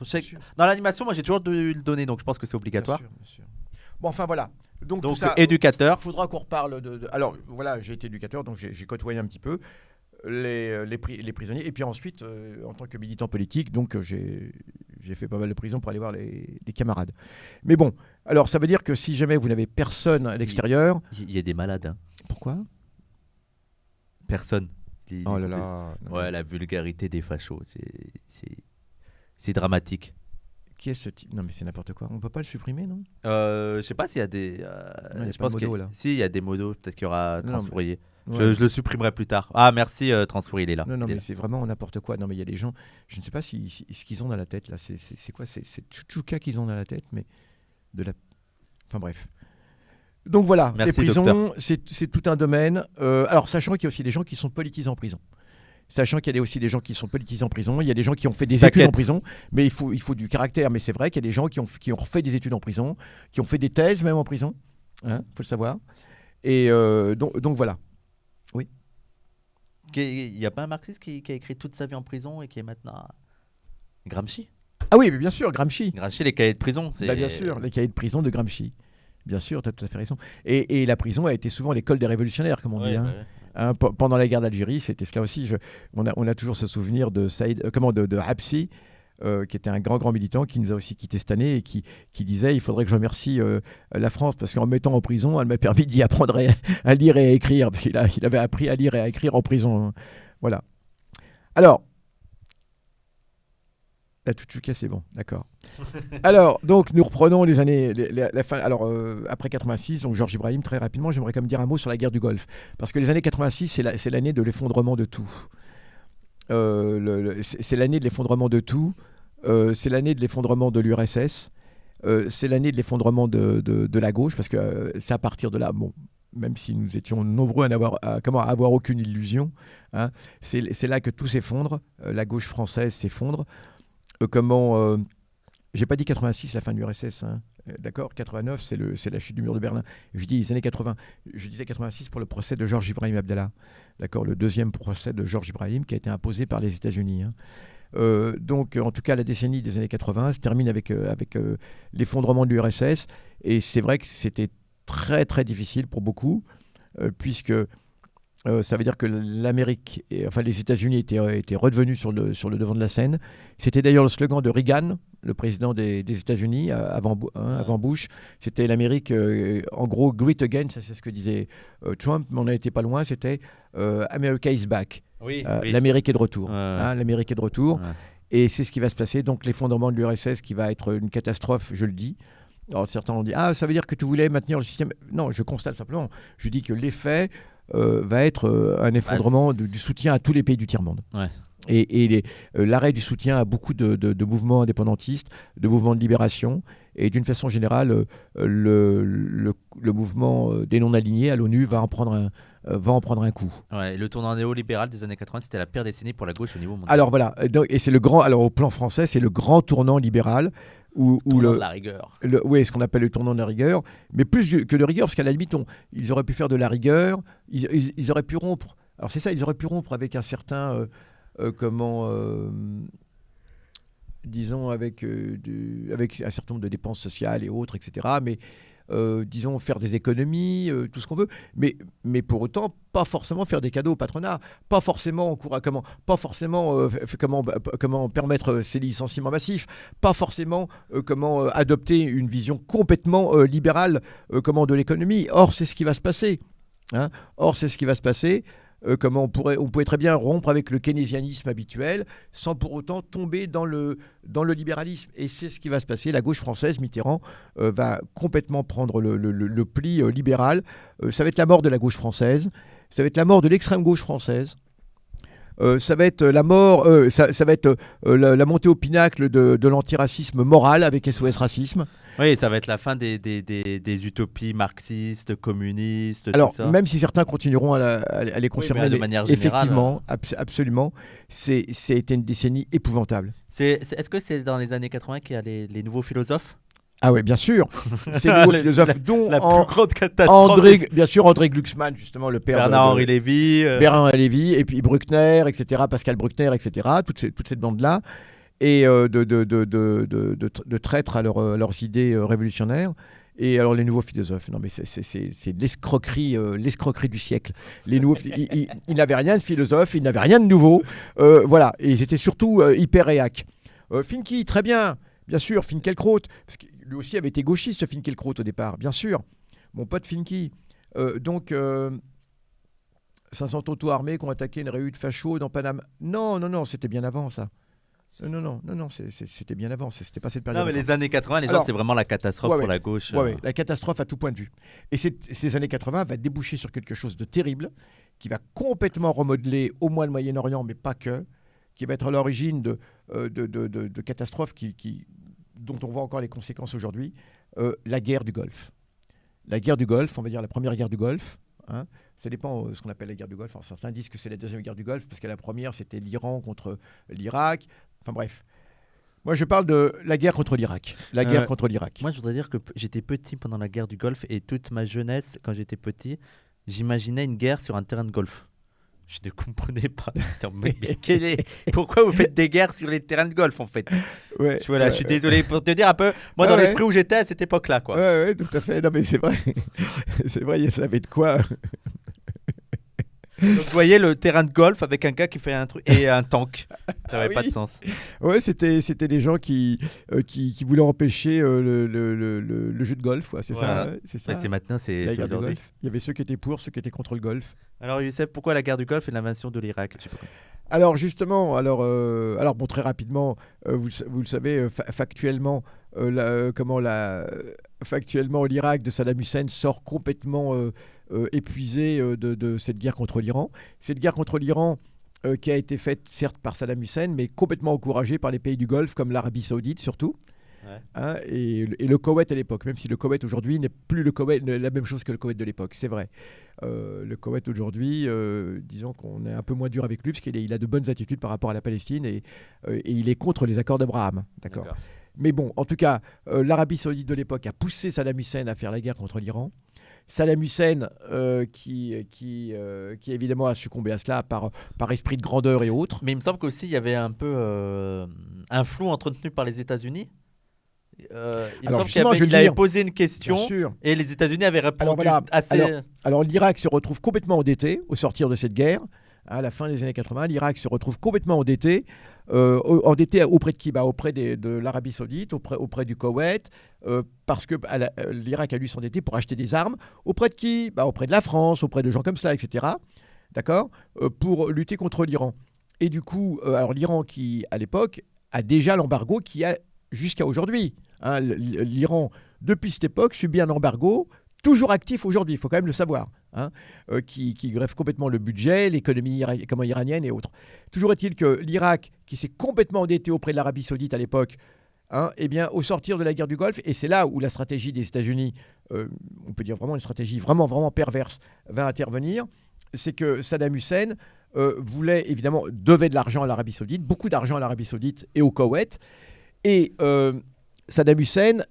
Dans l'animation, moi j'ai toujours dû le donner, donc je pense que c'est obligatoire. Bien sûr. Bon, enfin voilà. Donc tout ça, éducateur. Il faudra qu'on reparle Alors voilà, j'ai été éducateur, donc j'ai côtoyé un petit peu les prisonniers. Et puis ensuite, en tant que militant politique, donc j'ai fait pas mal de prison pour aller voir les camarades. Mais bon, alors ça veut dire que si jamais vous n'avez personne à l'extérieur... Il y a des malades. Hein. Pourquoi ? Personne. Oh là là. Ouais, la vulgarité des fachos, c'est dramatique. Qui est ce type ? Non mais c'est n'importe quoi. On peut pas le supprimer, non ? Je sais pas s'il y a des... je pense il y a des modos, peut-être qu'il y aura Transfourier. Je le supprimerai plus tard. Ah merci Transfourier, il est là. Non mais c'est vraiment n'importe quoi. Non mais il y a des gens, je ne sais pas ce qu'ils ont dans la tête là. C'est quoi ? C'est tchouka qu'ils ont dans la tête, mais enfin bref. Donc voilà, merci, les prisons, c'est tout un domaine. Alors sachant qu'il y a aussi des gens qui sont politisés en prison. Sachant qu'il y a aussi des gens qui sont politisés en prison, il y a des gens qui ont fait des études en prison, mais il faut du caractère. Mais c'est vrai qu'il y a des gens qui ont refait des études en prison, qui ont fait des thèses même en prison, faut le savoir. Et donc voilà. Oui. Il n'y a pas un marxiste qui a écrit toute sa vie en prison et qui est maintenant Gramsci. Ah oui, mais bien sûr, Gramsci. Gramsci, les cahiers de prison. Bien sûr, les cahiers de prison de Gramsci. Bien sûr, tu as tout à fait raison. Et la prison a été souvent l'école des révolutionnaires, comme on dit. Pendant la guerre d'Algérie, c'était cela aussi. On a toujours ce souvenir de Habsi, qui était un grand militant qui nous a aussi quittés cette année et qui disait il faudrait que je remercie la France parce qu'en me mettant en prison, elle m'a permis d'y apprendre à lire et à écrire, parce qu'il avait appris à lire et à écrire en prison. Voilà. Alors, la Tuchuka, c'est bon, d'accord. Alors, donc, nous reprenons les années, la fin. Alors, après 86, donc Georges Ibrahim, très rapidement, j'aimerais quand même dire un mot sur la guerre du Golfe. Parce que les années 86, c'est l'année de l'effondrement de tout. C'est l'année de l'effondrement de tout. C'est l'année de l'effondrement de l'URSS. C'est l'année de l'effondrement de la gauche, parce que c'est à partir de là, bon, même si nous étions nombreux à avoir aucune illusion, hein, c'est là que tout s'effondre. La gauche française s'effondre. J'ai pas dit 86, la fin de l'URSS, hein. D'accord, 89, c'est la chute du mur de Berlin. Je dis les années 80. Je disais 86 pour le procès de Georges Ibrahim Abdallah. D'accord, le deuxième procès de Georges Ibrahim qui a été imposé par les États-Unis. Hein. Donc, en tout cas, la décennie des années 80 se termine avec l'effondrement de l'URSS. Et c'est vrai que c'était très, très difficile pour beaucoup, puisque ça veut dire que l'Amérique, enfin les États-Unis étaient redevenus sur le devant de la scène. C'était d'ailleurs le slogan de Reagan, le président des États-Unis, avant Bush. C'était l'Amérique, en gros, great again, ça c'est ce que disait Trump, mais on n'était pas loin, c'était America is back. Oui. L'Amérique est de retour. L'Amérique est de retour. Ouais. Et c'est ce qui va se passer. Donc l'effondrement de l'URSS qui va être une catastrophe, je le dis. Alors certains ont dit, ça veut dire que tu voulais maintenir le système. Non, je constate simplement. Je dis que l'effet va être un effondrement du soutien à tous les pays du tiers-monde. Ouais. Et l'arrêt du soutien à beaucoup de mouvements indépendantistes, de mouvements de libération. Et d'une façon générale, le mouvement des non-alignés à l'ONU va en prendre un coup. Ouais, et le tournant néolibéral des années 80, c'était la pire décennie pour la gauche au niveau mondial. Alors voilà, et c'est alors au plan français, c'est le grand tournant libéral. Tournant de la rigueur. Oui, ce qu'on appelle le tournant de la rigueur, mais plus que de rigueur, parce qu'à la limite, ils auraient pu faire de la rigueur, ils auraient pu rompre. Alors c'est ça, ils auraient pu rompre avec un certain, disons, avec un certain nombre de dépenses sociales et autres, etc. Mais disons, faire des économies, tout ce qu'on veut, mais pour autant, pas forcément faire des cadeaux au patronat, pas forcément comment permettre ces licenciements massifs, pas forcément adopter une vision complètement libérale de l'économie. Or, c'est ce qui va se passer. Comment on pouvait très bien rompre avec le keynésianisme habituel sans pour autant tomber dans le libéralisme. Et c'est ce qui va se passer. La gauche française, Mitterrand, va complètement prendre le pli libéral. Ça va être la mort de la gauche française. Ça va être la mort de l'extrême gauche française. Ça va être la mort, ça va être la montée au pinacle de l'antiracisme moral avec SOS Racisme. Oui, ça va être la fin des utopies marxistes, communistes, Alors, tout ça. même si certains continueront à les conserver, mais de manière générale, effectivement, absolument, c'est été une décennie épouvantable. Est-ce que c'est dans les années 80 qu'il y a les nouveaux philosophes ? Ah ouais, bien sûr. Ces nouveaux philosophes, dont la plus grande catastrophe. Bien sûr, André Glucksmann, justement, le père Bernard-Henri Lévy. Bernard-Henri Lévy, et puis Bruckner, etc., Pascal Bruckner, etc., toute cette bande-là, et de traîtres à leurs idées révolutionnaires. Et alors les nouveaux philosophes, non mais c'est l'escroquerie du siècle. Les nouveaux, ils n'avaient rien de philosophe, ils n'avaient rien de nouveau, voilà. Et ils étaient surtout hyper réac. Finky, très bien. Bien sûr, Finkielkraut, parce que lui aussi avait été gauchiste, Finkielkraut, au départ, bien sûr. Mon pote Finky. 500 auto-armés qui ont attaqué une réunion de fachos dans Panama. Non, c'était bien avant, ça. Non, c'était bien avant, c'était pas cette période. Non, mais les années 80, c'est vraiment la catastrophe pour la gauche. La catastrophe à tout point de vue. Et ces années 80 va déboucher sur quelque chose de terrible, qui va complètement remodeler au moins le Moyen-Orient, mais pas que, qui va être à l'origine de catastrophes dont on voit encore les conséquences aujourd'hui, la guerre du Golfe. La guerre du Golfe, on va dire la première guerre du Golfe, ça dépend de ce qu'on appelle la guerre du Golfe. Alors, certains disent que c'est la deuxième guerre du Golfe, parce que la première, c'était l'Iran contre l'Irak. Enfin bref. Moi, je parle de la guerre contre l'Irak. Contre l'Irak. Moi, je voudrais dire que j'étais petit pendant la guerre du Golfe, et toute ma jeunesse, quand j'étais petit, j'imaginais une guerre sur un terrain de golf. Je ne comprenais pas. Pourquoi vous faites des guerres sur les terrains de golf, en fait? Je suis désolé pour te dire un peu, moi, dans l'esprit où j'étais à cette époque-là, quoi. Ouais, tout à fait. Non, mais c'est vrai. C'est vrai, il savait de quoi. Donc, vous voyez le terrain de golf avec un gars qui fait un truc et un tank. Ça n'avait pas de sens. Ouais, c'était des gens qui voulaient empêcher le jeu de golf. Ouais, c'est ça. C'est maintenant, c'est la guerre du aujourd'hui. golf. Il y avait ceux qui étaient pour, ceux qui étaient contre le golf. Alors, Youssef, pourquoi la guerre du Golfe et l'invasion de l'Irak? Alors justement, bon, très rapidement, vous le savez, factuellement, factuellement, l'Irak de Saddam Hussein sort complètement épuisé de cette guerre contre l'Iran. Cette guerre contre l'Iran qui a été faite certes par Saddam Hussein, mais complètement encouragée par les pays du Golfe, comme l'Arabie Saoudite surtout. Et le Koweït à l'époque, même si le Koweït aujourd'hui n'est plus la même chose que le Koweït de l'époque, c'est vrai. Le Koweït aujourd'hui, disons qu'on est un peu moins dur avec lui, parce qu'il a de bonnes attitudes par rapport à la Palestine, et il est contre les accords d'Abraham. D'accord. Mais bon, en tout cas, l'Arabie Saoudite de l'époque a poussé Saddam Hussein à faire la guerre contre l'Iran. Saddam Hussein qui évidemment a succombé à cela par esprit de grandeur et autres. Mais il me semble qu'aussi il y avait un peu un flou entretenu par les États-Unis. Il me Alors, semble justement, qu'il avait posé une question Bien sûr. et les États-Unis avaient répondu Alors, voilà. assez. Alors l'Irak se retrouve complètement endetté au sortir de cette guerre. À la fin des années 80, l'Irak se retrouve complètement endetté. Endetté auprès de qui? Auprès de l'Arabie Saoudite, auprès du Koweït, parce que l'Irak a dû s'endetter pour acheter des armes. Auprès de qui? Auprès de la France, auprès de gens comme cela, etc. D'accord? Pour lutter contre l'Iran. Et du coup, alors l'Iran qui, à l'époque, a déjà l'embargo qui a jusqu'à aujourd'hui. Hein, l'Iran, depuis cette époque, subit un embargo toujours actif aujourd'hui, il faut quand même le savoir, hein, qui greffe complètement le budget, l'économie iranienne et autres. Toujours est-il que l'Irak, qui s'est complètement endetté auprès de l'Arabie Saoudite à l'époque, hein, eh bien, au sortir de la guerre du Golfe, et c'est là où la stratégie des États-Unis, on peut dire vraiment une stratégie vraiment, vraiment perverse, va intervenir, c'est que Saddam Hussein devait de l'argent à l'Arabie Saoudite, beaucoup d'argent à l'Arabie Saoudite et au Koweït, et Saddam Hussein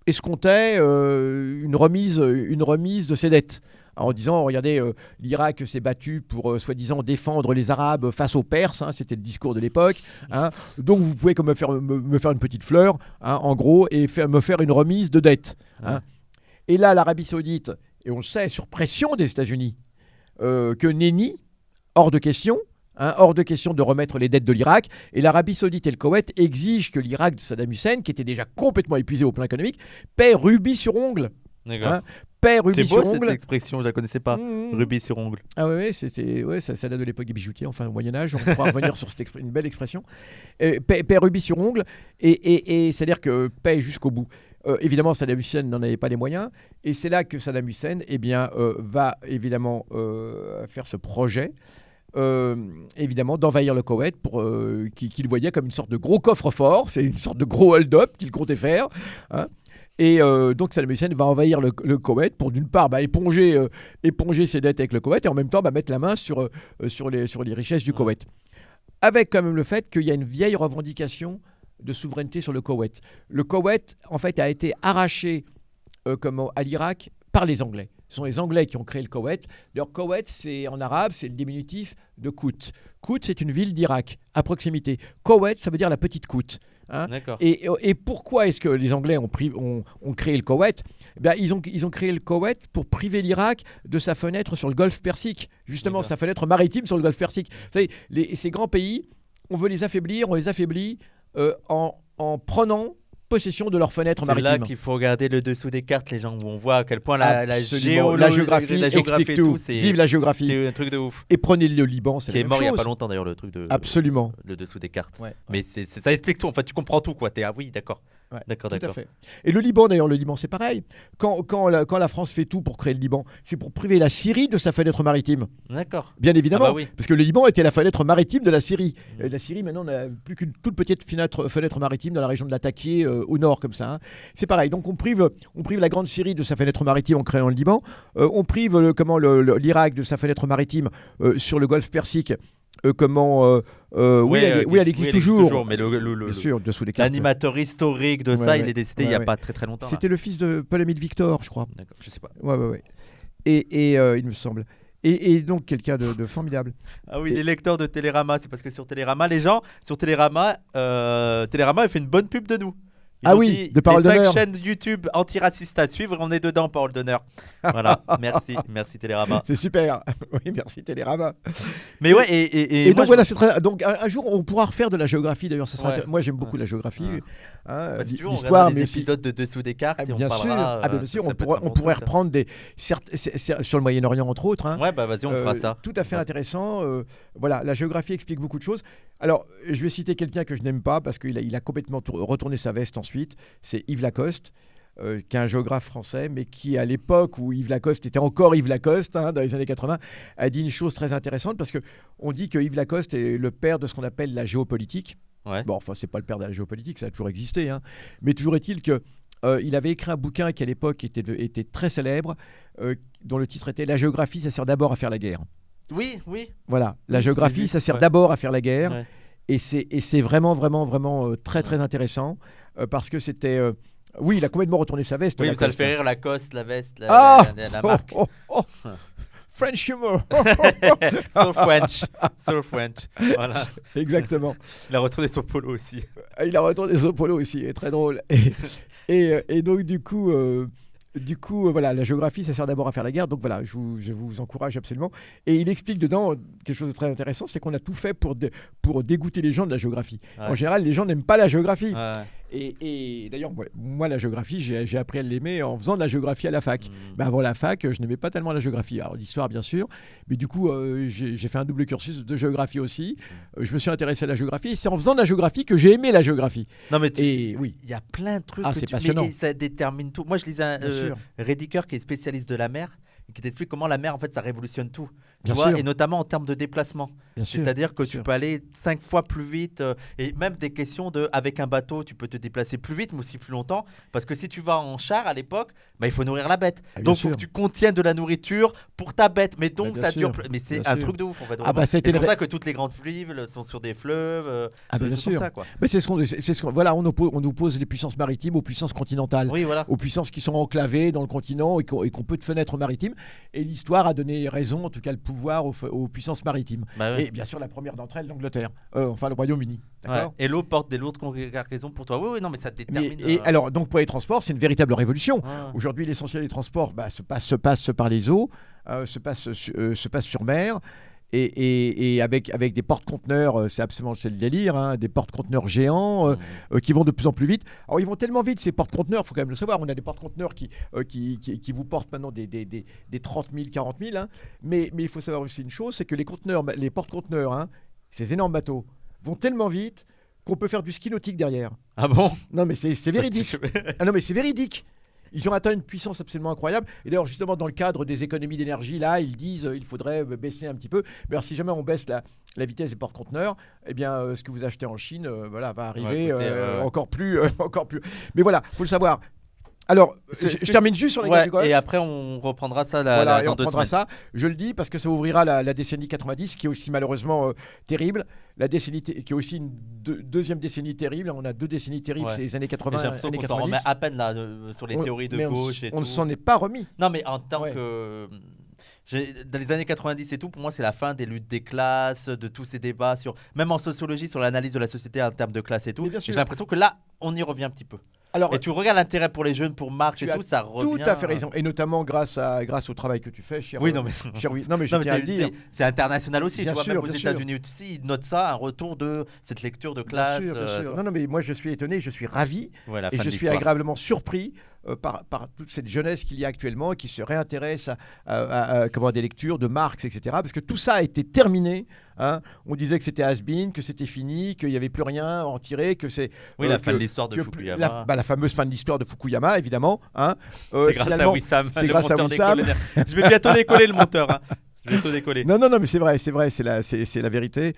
escomptait une remise de ses dettes. En disant, regardez, l'Irak s'est battu pour, soi-disant, défendre les Arabes face aux Perses, hein, c'était le discours de l'époque, hein, donc vous pouvez comme me faire une petite fleur, hein, en gros, et me faire une remise de dette. Hein. Et là, l'Arabie Saoudite, et on le sait, sur pression des États-Unis, que nenni, hors de question, hein, hors de question de remettre les dettes de l'Irak. Et l'Arabie Saoudite et le Koweït exigent que l'Irak de Saddam Hussein, qui était déjà complètement épuisé au plan économique, paie rubis sur ongle. Hein, paie rubis sur ongle. C'est beau cette expression, je la connaissais pas. Rubis sur ongle. Ah ouais, ça date de l'époque des bijoutiers, enfin au Moyen-Âge. On pourra revenir sur une belle expression. Paie rubis sur ongle, et c'est-à-dire que paie jusqu'au bout. Évidemment, Saddam Hussein n'en avait pas les moyens, et c'est là que Saddam Hussein va évidemment faire ce projet. Évidemment d'envahir le Koweït qu'il voyait comme une sorte de gros coffre-fort, c'est une sorte de gros hold-up qu'il comptait faire, hein. Et donc Saddam Hussein va envahir le Koweït pour d'une part éponger ses dettes avec le Koweït et en même temps mettre la main sur les richesses du Koweït, avec quand même le fait qu'il y a une vieille revendication de souveraineté sur le Koweït. Le Koweït en fait a été arraché à l'Irak par les Anglais. Ce sont les Anglais qui ont créé le Koweït. D'ailleurs, Koweït, en arabe, c'est le diminutif de Kout. Kout, c'est une ville d'Irak, à proximité. Koweït, ça veut dire la petite Kout. Hein. Et pourquoi est-ce que les Anglais ont créé le Koweït? Ils ont créé le Koweït pour priver l'Irak de sa fenêtre sur le Golfe Persique. Justement, sa fenêtre maritime sur le Golfe Persique. Vous savez, ces grands pays, on veut les affaiblir, on les affaiblit en prenant possession de leur fenêtre maritime. C'est là qu'il faut regarder le dessous des cartes, les gens, où on voit à quel point la géographie explique tout. Vive la géographie. C'est un truc de ouf. Et prenez le Liban, c'est la même chose. Qui est mort il n'y a pas longtemps d'ailleurs, le truc de... Absolument. Le dessous des cartes. Ouais. Mais ça explique tout, en fait, tu comprends tout, quoi. Ah oui, d'accord. Ouais, d'accord. Tout à fait. Et le Liban, d'ailleurs, c'est pareil. Quand la France fait tout pour créer le Liban, c'est pour priver la Syrie de sa fenêtre maritime. D'accord. Bien évidemment, ah bah oui. parce que le Liban était la fenêtre maritime de la Syrie. La Syrie, maintenant, n'a plus qu'une toute petite fenêtre maritime dans la région de Latakia, au nord, comme ça. Hein. C'est pareil. Donc on prive la grande Syrie de sa fenêtre maritime en créant le Liban. On prive l'Irak de sa fenêtre maritime sur le Golfe Persique. Oui, elle existe toujours. Mais bien sûr, dessous des cartes. L'animateur historique de ça, il est décédé il n'y a pas très très longtemps. C'était le fils de Paul-Émile Victor, je crois. D'accord, je sais pas. Ouais. Et il me semble. Et donc quelqu'un de formidable. Ah oui, les lecteurs de Télérama, c'est parce que sur Télérama, les gens, Télérama a fait une bonne pub de nous. De Parole d'honneur. 5 chaînes YouTube antiracistes à suivre, on est dedans, Parole d'honneur. Voilà, merci Télérama. C'est super. Oui, merci Télérama. Mais ouais, et donc voilà, c'est très... Donc un jour, on pourra refaire de la géographie. D'ailleurs, ça sera moi, j'aime beaucoup la géographie, l'histoire, mais aussi épisodes de dessous des cartes. Bien sûr, on pourrait reprendre sur le Moyen-Orient entre autres. Hein. Ouais, vas-y, on fera ça. Tout à fait intéressant. Voilà, la géographie explique beaucoup de choses. Alors, je vais citer quelqu'un que je n'aime pas parce qu'il a complètement retourné sa veste ensuite. C'est Yves Lacoste, qui est un géographe français, mais qui, à l'époque où Yves Lacoste était encore Yves Lacoste, hein, dans les années 80, a dit une chose très intéressante parce qu'on dit que Yves Lacoste est le père de ce qu'on appelle la géopolitique. Ouais. Bon, enfin, c'est pas le père de la géopolitique, ça a toujours existé. Hein. Mais toujours est-il que il avait écrit un bouquin qui, à l'époque, était très célèbre, dont le titre était « La géographie, ça sert d'abord à faire la guerre ». Oui. Voilà, la géographie, ça sert d'abord à faire la guerre. Ouais. Et c'est vraiment très, très intéressant parce que c'était Oui, il a complètement retourné sa veste. Oui, ça le Lacoste. fait rire, Lacoste, la veste, Ah la Oh, marque. oh, oh. French humor. So French. So French. Voilà. Exactement. Il a retourné son polo aussi. Il a retourné son polo aussi, est très drôle. Et donc du coup, voilà, la géographie, ça sert d'abord à faire la guerre. Donc voilà, je vous encourage absolument. Et il explique dedans quelque chose de très intéressant, c'est qu'on a tout fait pour dégoûter les gens de la géographie. Ouais. En général, les gens n'aiment pas la géographie. Ouais. Et d'ailleurs, moi, la géographie, j'ai appris à l'aimer en faisant de la géographie à la fac. Mm. Mais avant la fac, je n'aimais pas tellement la géographie. Alors l'histoire, bien sûr, mais du coup, j'ai fait un double cursus de géographie aussi. Je me suis intéressé à la géographie. Et c'est en faisant de la géographie que j'ai aimé la géographie. Non, mais Et oui, il y a plein de trucs. Ah, que c'est tu- passionnant. Mais ça détermine tout. Moi, je lisais bien sûr. Rediker qui est spécialiste de la mer et qui t'explique comment la mer, en fait, ça révolutionne tout. Bien Tu vois, sûr. et notamment en termes de déplacement. Bien sûr. C'est-à-dire que bien tu sûr. peux aller 5 fois plus vite et même des questions de avec un bateau, tu peux te déplacer plus vite mais aussi plus longtemps parce que si tu vas en char à l'époque, bah, il faut nourrir la bête. Ah, bien Donc il faut sûr. que tu contiennes de la nourriture pour ta bête. Mais donc bien ça sûr, dure mais c'est bien un sûr. truc de ouf en fait. Ah, Vraiment. bah, Et c'était c'est pour le- ça que toutes les grandes fleuves sont sur des fleuves Ah, sur des bien trucs comme sûr. ça, quoi. Mais voilà, on oppose les puissances maritimes aux puissances continentales. Oui, voilà. Aux puissances qui sont enclavées dans le continent et qu'on peu de fenêtres maritimes. Et l'histoire a donné raison, en tout cas le pouvoir aux puissances maritimes. Bah, ouais. Et bien sûr, la première d'entre elles, l'Angleterre. Enfin, le Royaume-Uni. Ouais. D'accord. Et l'eau porte des lourdes cargaisons pour toi. Oui, oui, non, mais ça détermine. Alors, donc pour les transports, c'est une véritable révolution. Ouais. Aujourd'hui, l'essentiel des transports se passe par les eaux, se passe sur mer. Et avec des porte-conteneurs, c'est le délire, hein, des porte-conteneurs géants qui vont de plus en plus vite. Alors ils vont tellement vite ces porte-conteneurs, il faut quand même le savoir, on a des porte-conteneurs qui vous portent maintenant des 30 000, 40 000, hein. Mais il faut savoir aussi une chose, c'est que les porte-conteneurs, hein, ces énormes bateaux, vont tellement vite qu'on peut faire du ski nautique derrière. Ah bon? Non mais c'est véridique. Ah non mais c'est véridique. Ils ont atteint une puissance absolument incroyable. Et d'ailleurs, justement, dans le cadre des économies d'énergie, là, ils disent qu'il faudrait baisser un petit peu. Mais alors, si jamais on baisse la vitesse des porte-conteneurs, eh bien, ce que vous achetez en Chine, va arriver encore plus. Mais voilà, il faut le savoir. Alors, je termine juste sur les guerres Ouais, du Golfe. et après on reprendra ça Voilà, et dans on 2 reprendra semaines. ça. Je le dis parce que ça ouvrira la décennie 90, qui est aussi malheureusement terrible. La décennie qui est aussi une deuxième décennie terrible. On a 2 décennies terribles, Ouais. c'est les années Et 80, j'ai l'impression années qu'on s'en 90. remet à peine là sur les théories de Mais gauche et on ne tout. s'en est pas remis. Non, mais en tant Ouais. que. Dans les années 90 et tout, pour moi, c'est la fin des luttes des classes, de tous ces débats sur. Même en sociologie, sur l'analyse de la société en termes de classe et tout. Mais bien Et sûr. j'ai l'impression que là, on y revient un petit peu. Alors, Et tu regardes l'intérêt pour les jeunes, pour Marx et tu as tout, ça revient. tout à fait raison. Et notamment grâce au travail que tu fais, cher. Oui, non, mais. non, mais je Non, mais tiens à le dire. c'est international aussi, Bien tu vois, sûr, même aux bien sûr. États-Unis aussi, ils notent ça, un retour de cette lecture de Bien classe. sûr, bien sûr. Non, mais moi je suis étonné, je suis ravi Ouais, la et fin je de suis l'histoire. agréablement surpris par toute cette jeunesse qu'il y a actuellement et qui se réintéresse à des lectures de Marx, etc. Parce que tout ça a été terminé. Hein. On disait que c'était has-been, que c'était fini, qu'il n'y avait plus rien à en tirer, que c'est. Oui, la fin de l'histoire de que Fukuyama. la fameuse fin de l'histoire de Fukuyama, évidemment. Hein. C'est grâce à Finalement, Wissam, c'est le grâce à monteur Wissam. décolle. Je vais bientôt décoller le monteur. Hein. Je vais bientôt décoller. Non, mais c'est vrai, c'est la vérité.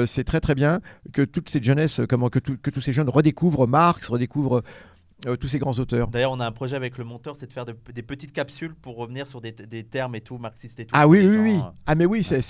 C'est très très bien que toute cette jeunesse, que tous ces jeunes redécouvrent Marx, redécouvrent tous ces grands auteurs. D'ailleurs, on a un projet avec le monteur, c'est de faire des petites capsules pour revenir sur des termes et tout, marxistes et tout. Ah pour oui, les oui, gens, oui. Ah mais oui, c'est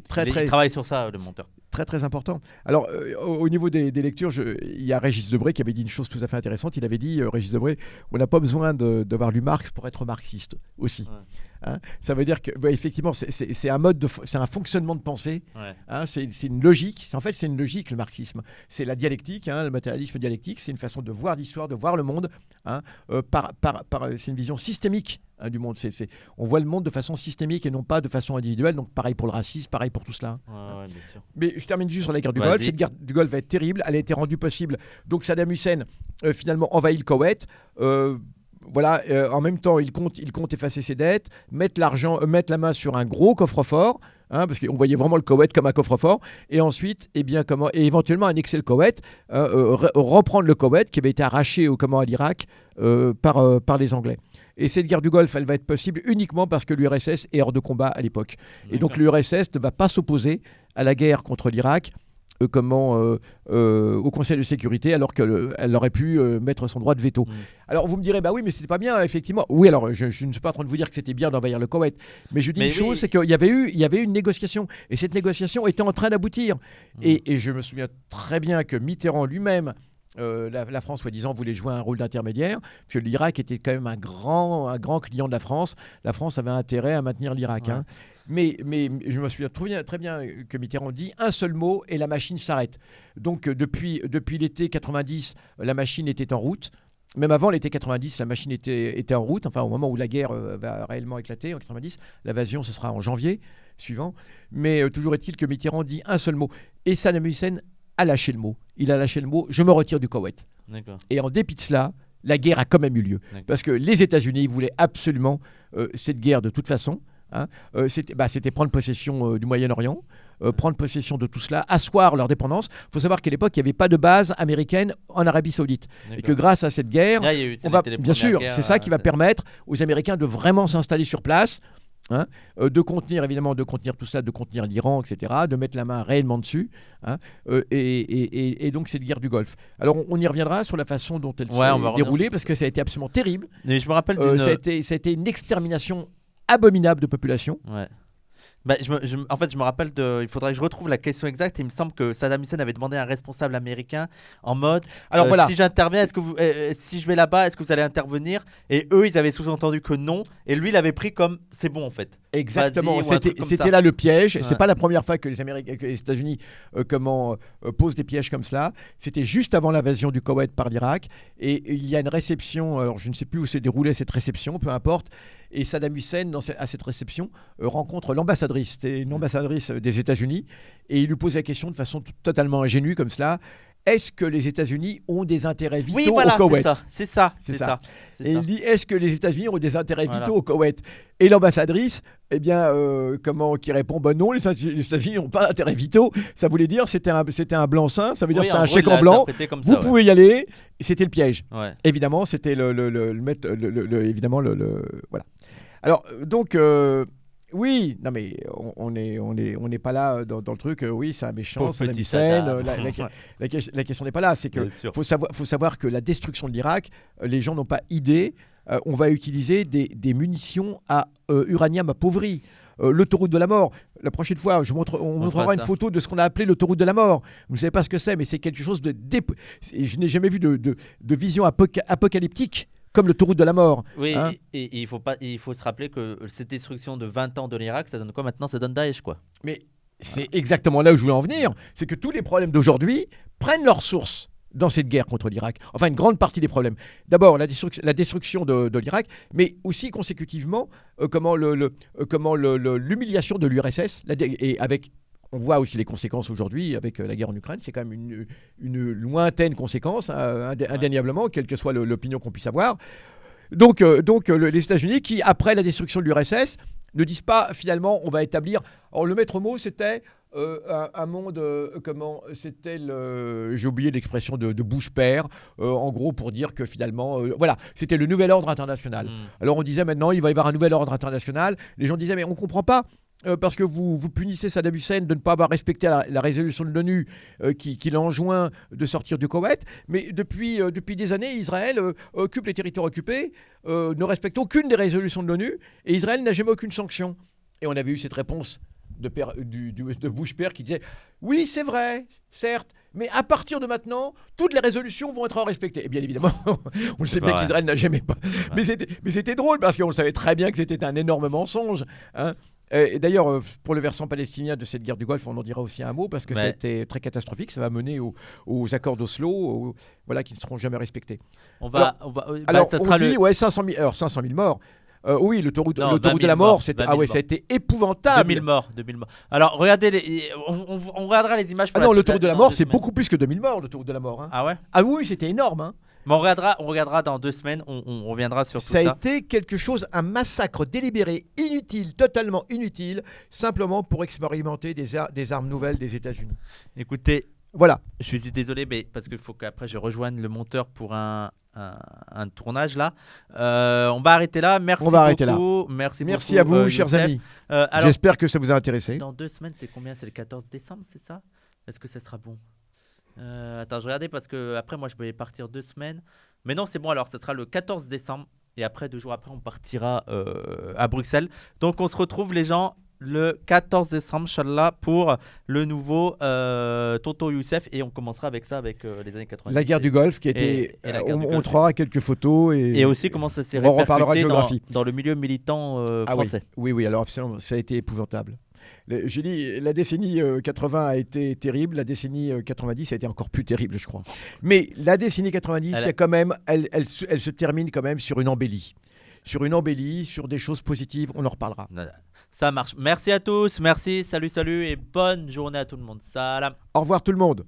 très il très travaille sur ça, le monteur. très très important. Alors au niveau des lectures, il y a Régis Debray qui avait dit une chose tout à fait intéressante. Il avait dit, Régis Debray, on n'a pas besoin d'avoir lu Marx pour être marxiste aussi. Ouais. Hein, ça veut dire que effectivement c'est un fonctionnement de pensée. Ouais. Hein, c'est une logique. En fait, c'est une logique, le marxisme. C'est la dialectique, hein, le matérialisme dialectique. C'est une façon de voir l'histoire, de voir le monde. Hein, c'est une vision systémique, hein, du monde. On voit le monde de façon systémique et non pas de façon individuelle. Donc, pareil pour le racisme, pareil pour tout cela. Ouais, bien sûr. Mais je termine juste sur la guerre du Vas-y. Golfe. Cette guerre du Golfe va être terrible. Elle a été rendue possible. Donc, Saddam Hussein, finalement, envahit le Koweït. Voilà, en même temps, il compte effacer ses dettes, mettre la main sur un gros coffre-fort, hein, parce qu'on voyait vraiment le Koweït comme un coffre-fort, et ensuite, et éventuellement annexer le Koweït, reprendre le Koweït qui avait été arraché à l'Irak par les Anglais. Et cette guerre du Golfe, elle va être possible uniquement parce que l'URSS est hors de combat à l'époque. Et donc l'URSS ne va pas s'opposer à la guerre contre l'Irak. Au Conseil de sécurité, alors qu'elle aurait pu mettre son droit de veto. Alors vous me direz, bah oui, mais c'était pas bien, effectivement. Oui, alors je ne suis pas en train de vous dire que c'était bien d'envahir le Koweït, mais je dis une chose, c'est qu'il y avait eu une négociation, et cette négociation était en train d'aboutir. Et je me souviens très bien que Mitterrand lui-même la France, soi-disant, voulait jouer un rôle d'intermédiaire, parce que l'Irak était quand même un grand client de la France. La France avait intérêt à maintenir l'Irak. Ouais. Hein. Mais je me souviens très bien que Mitterrand dit un seul mot et la machine s'arrête. Donc depuis l'été 90, la machine était en route. Même avant l'été 90, la machine était en route. Enfin, au moment où la guerre va réellement éclater en 90, l'invasion ce sera en janvier suivant. Mais toujours est-il que Mitterrand dit un seul mot. Et Saddam Hussein a lâché le mot. Il a lâché le mot. Je me retire du Koweït. D'accord. Et en dépit de cela, la guerre a quand même eu lieu. D'accord. Parce que les États-Unis voulaient absolument cette guerre de toute façon. Hein. C'était prendre possession du Moyen-Orient, prendre possession de tout cela, asseoir leur dépendance. Il faut savoir qu'à l'époque, il n'y avait pas de base américaine en Arabie Saoudite. D'accord. Et que grâce à cette guerre, Là, il y a eu, ça, on va, c'était les bien premières sûr, guerres, c'est ça qui va permettre aux Américains de vraiment s'installer sur place. Hein, de contenir tout cela, de contenir l'Iran, etc., de mettre la main réellement dessus, hein, et donc c'est la guerre du Golfe. Alors on y reviendra sur la façon dont elle s'est déroulée, parce que ça a été absolument terrible. Mais je me rappelle ça a été une extermination abominable de population. Ouais. Bah, en fait, je me rappelle il faudrait que je retrouve la question exacte. Il me semble que Saddam Hussein avait demandé à un responsable américain en mode alors, voilà. si j'interviens, si je vais là-bas, est-ce que vous allez intervenir? Et eux, ils avaient sous-entendu que non. Et lui, il avait pris comme c'est bon en fait. Exactement, c'était là le piège. Ouais. C'est pas la première fois que les États-Unis posent des pièges comme cela. C'était juste avant l'invasion du Koweït par l'Irak. Et il y a une réception, alors je ne sais plus où s'est déroulée cette réception, peu importe. Et Saddam Hussein, à cette réception, rencontre l'ambassadrice. C'était une ambassadrice des États-Unis. Et il lui pose la question de façon totalement ingénue comme cela. Est-ce que les États-Unis ont des intérêts vitaux au Koweït? C'est ça. Et il dit, est-ce que les États-Unis ont des intérêts vitaux au Koweït? Et l'ambassadrice, qui répond, non, les États-Unis n'ont pas d'intérêts vitaux. Ça voulait dire, c'était un blanc-seing, ça veut dire c'était un chèque en blanc. Vous pouvez y aller. Et c'était le piège. Ouais. Évidemment, c'était voilà. Alors, donc... oui, non mais on n'est pas là dans le truc. Oui, c'est un méchant, c'est un Hussein. La question n'est pas là. C'est que faut savoir que la destruction de l'Irak, les gens n'ont pas idée. On va utiliser des munitions à uranium appauvri. L'autoroute de la mort. La prochaine fois, on montrera une photo de ce qu'on a appelé l'autoroute de la mort. Vous ne savez pas ce que c'est, mais c'est quelque chose je n'ai jamais vu de vision apocalyptique. Comme l'autoroute de la mort. Oui, hein. et il faut se rappeler que cette destruction de 20 ans de l'Irak, ça donne quoi maintenant? Ça donne Daesh, quoi. Mais c'est exactement là où je voulais en venir. C'est que tous les problèmes d'aujourd'hui prennent leur source dans cette guerre contre l'Irak. Enfin, une grande partie des problèmes. D'abord, la destruction de l'Irak, mais aussi consécutivement, l'humiliation de l'URSS, et avec... On voit aussi les conséquences aujourd'hui avec la guerre en Ukraine. C'est quand même une lointaine conséquence, indéniablement, quelle que soit l'opinion qu'on puisse avoir. Donc les États-Unis qui, après la destruction de l'URSS, ne disent pas finalement on va établir... Alors le maître mot, c'était un monde... j'ai oublié l'expression de Bush père, en gros pour dire que finalement... voilà, c'était le nouvel ordre international. Alors on disait maintenant il va y avoir un nouvel ordre international. Les gens disaient mais on ne comprend pas. Parce que vous punissez Saddam Hussein de ne pas avoir respecté la résolution de l'ONU qui l'enjoint de sortir du Koweït. Mais depuis des années, Israël occupe les territoires occupés, ne respecte aucune des résolutions de l'ONU, et Israël n'a jamais aucune sanction. Et on avait eu cette réponse de Bush père qui disait « Oui, c'est vrai, certes, mais à partir de maintenant, toutes les résolutions vont être respectées. » Et bien évidemment, on le sait bien qu'Israël n'a jamais pas. Mais c'était drôle parce qu'on savait très bien que c'était un énorme mensonge. Hein. Et d'ailleurs, pour le versant palestinien de cette guerre du Golfe, on en dira aussi un mot parce que ça a été très catastrophique. Ça va mener aux accords d'Oslo, qui ne seront jamais respectés. On dit 500 000 morts. Oui, l'autoroute de la mort, ça a été épouvantable. 2000 morts. Alors, regardez, on regardera les images. Non, l'autoroute de la mort, c'est beaucoup plus que 2000 morts, l'autoroute de la mort. Hein. Ah ouais? Ah oui, c'était énorme. Hein. Mais on regardera dans 2 semaines, on reviendra sur tout ça. Ça a été quelque chose, un massacre délibéré, inutile, totalement inutile, simplement pour expérimenter des armes nouvelles des États-Unis. Écoutez, voilà. Je suis désolé, mais parce qu'il faut qu'après je rejoigne le monteur pour un tournage là. On va arrêter là. Merci beaucoup. Merci à vous, chers amis. J'espère que ça vous a intéressé. Dans 2 semaines, c'est combien? C'est le 14 décembre, c'est ça? Est-ce que ça sera bon? Attends, je regardais parce que après moi je vais partir 2 semaines. Mais non, c'est bon, alors ça sera le 14 décembre. Et après, 2 jours après, on partira à Bruxelles. Donc on se retrouve les gens le 14 décembre, Inch'Allah, pour le nouveau Tonton Youssef. Et on commencera avec ça, avec les années 90. La guerre du Golfe qui était. et la guerre On du Golfe. montrera quelques photos. Et aussi comment ça s'est on reparlera de répercuté géographie. dans le milieu militant Ah oui, français. oui, alors absolument, ça a été épouvantable. J'ai dit, la décennie 80 a été terrible, la décennie 90 a été encore plus terrible, je crois. Mais la décennie 90, il y a quand même, elle se termine quand même sur une embellie. Sur une embellie, sur des choses positives, on en reparlera. Ça marche. Merci à tous, merci, salut, et bonne journée à tout le monde. Salam. Au revoir tout le monde.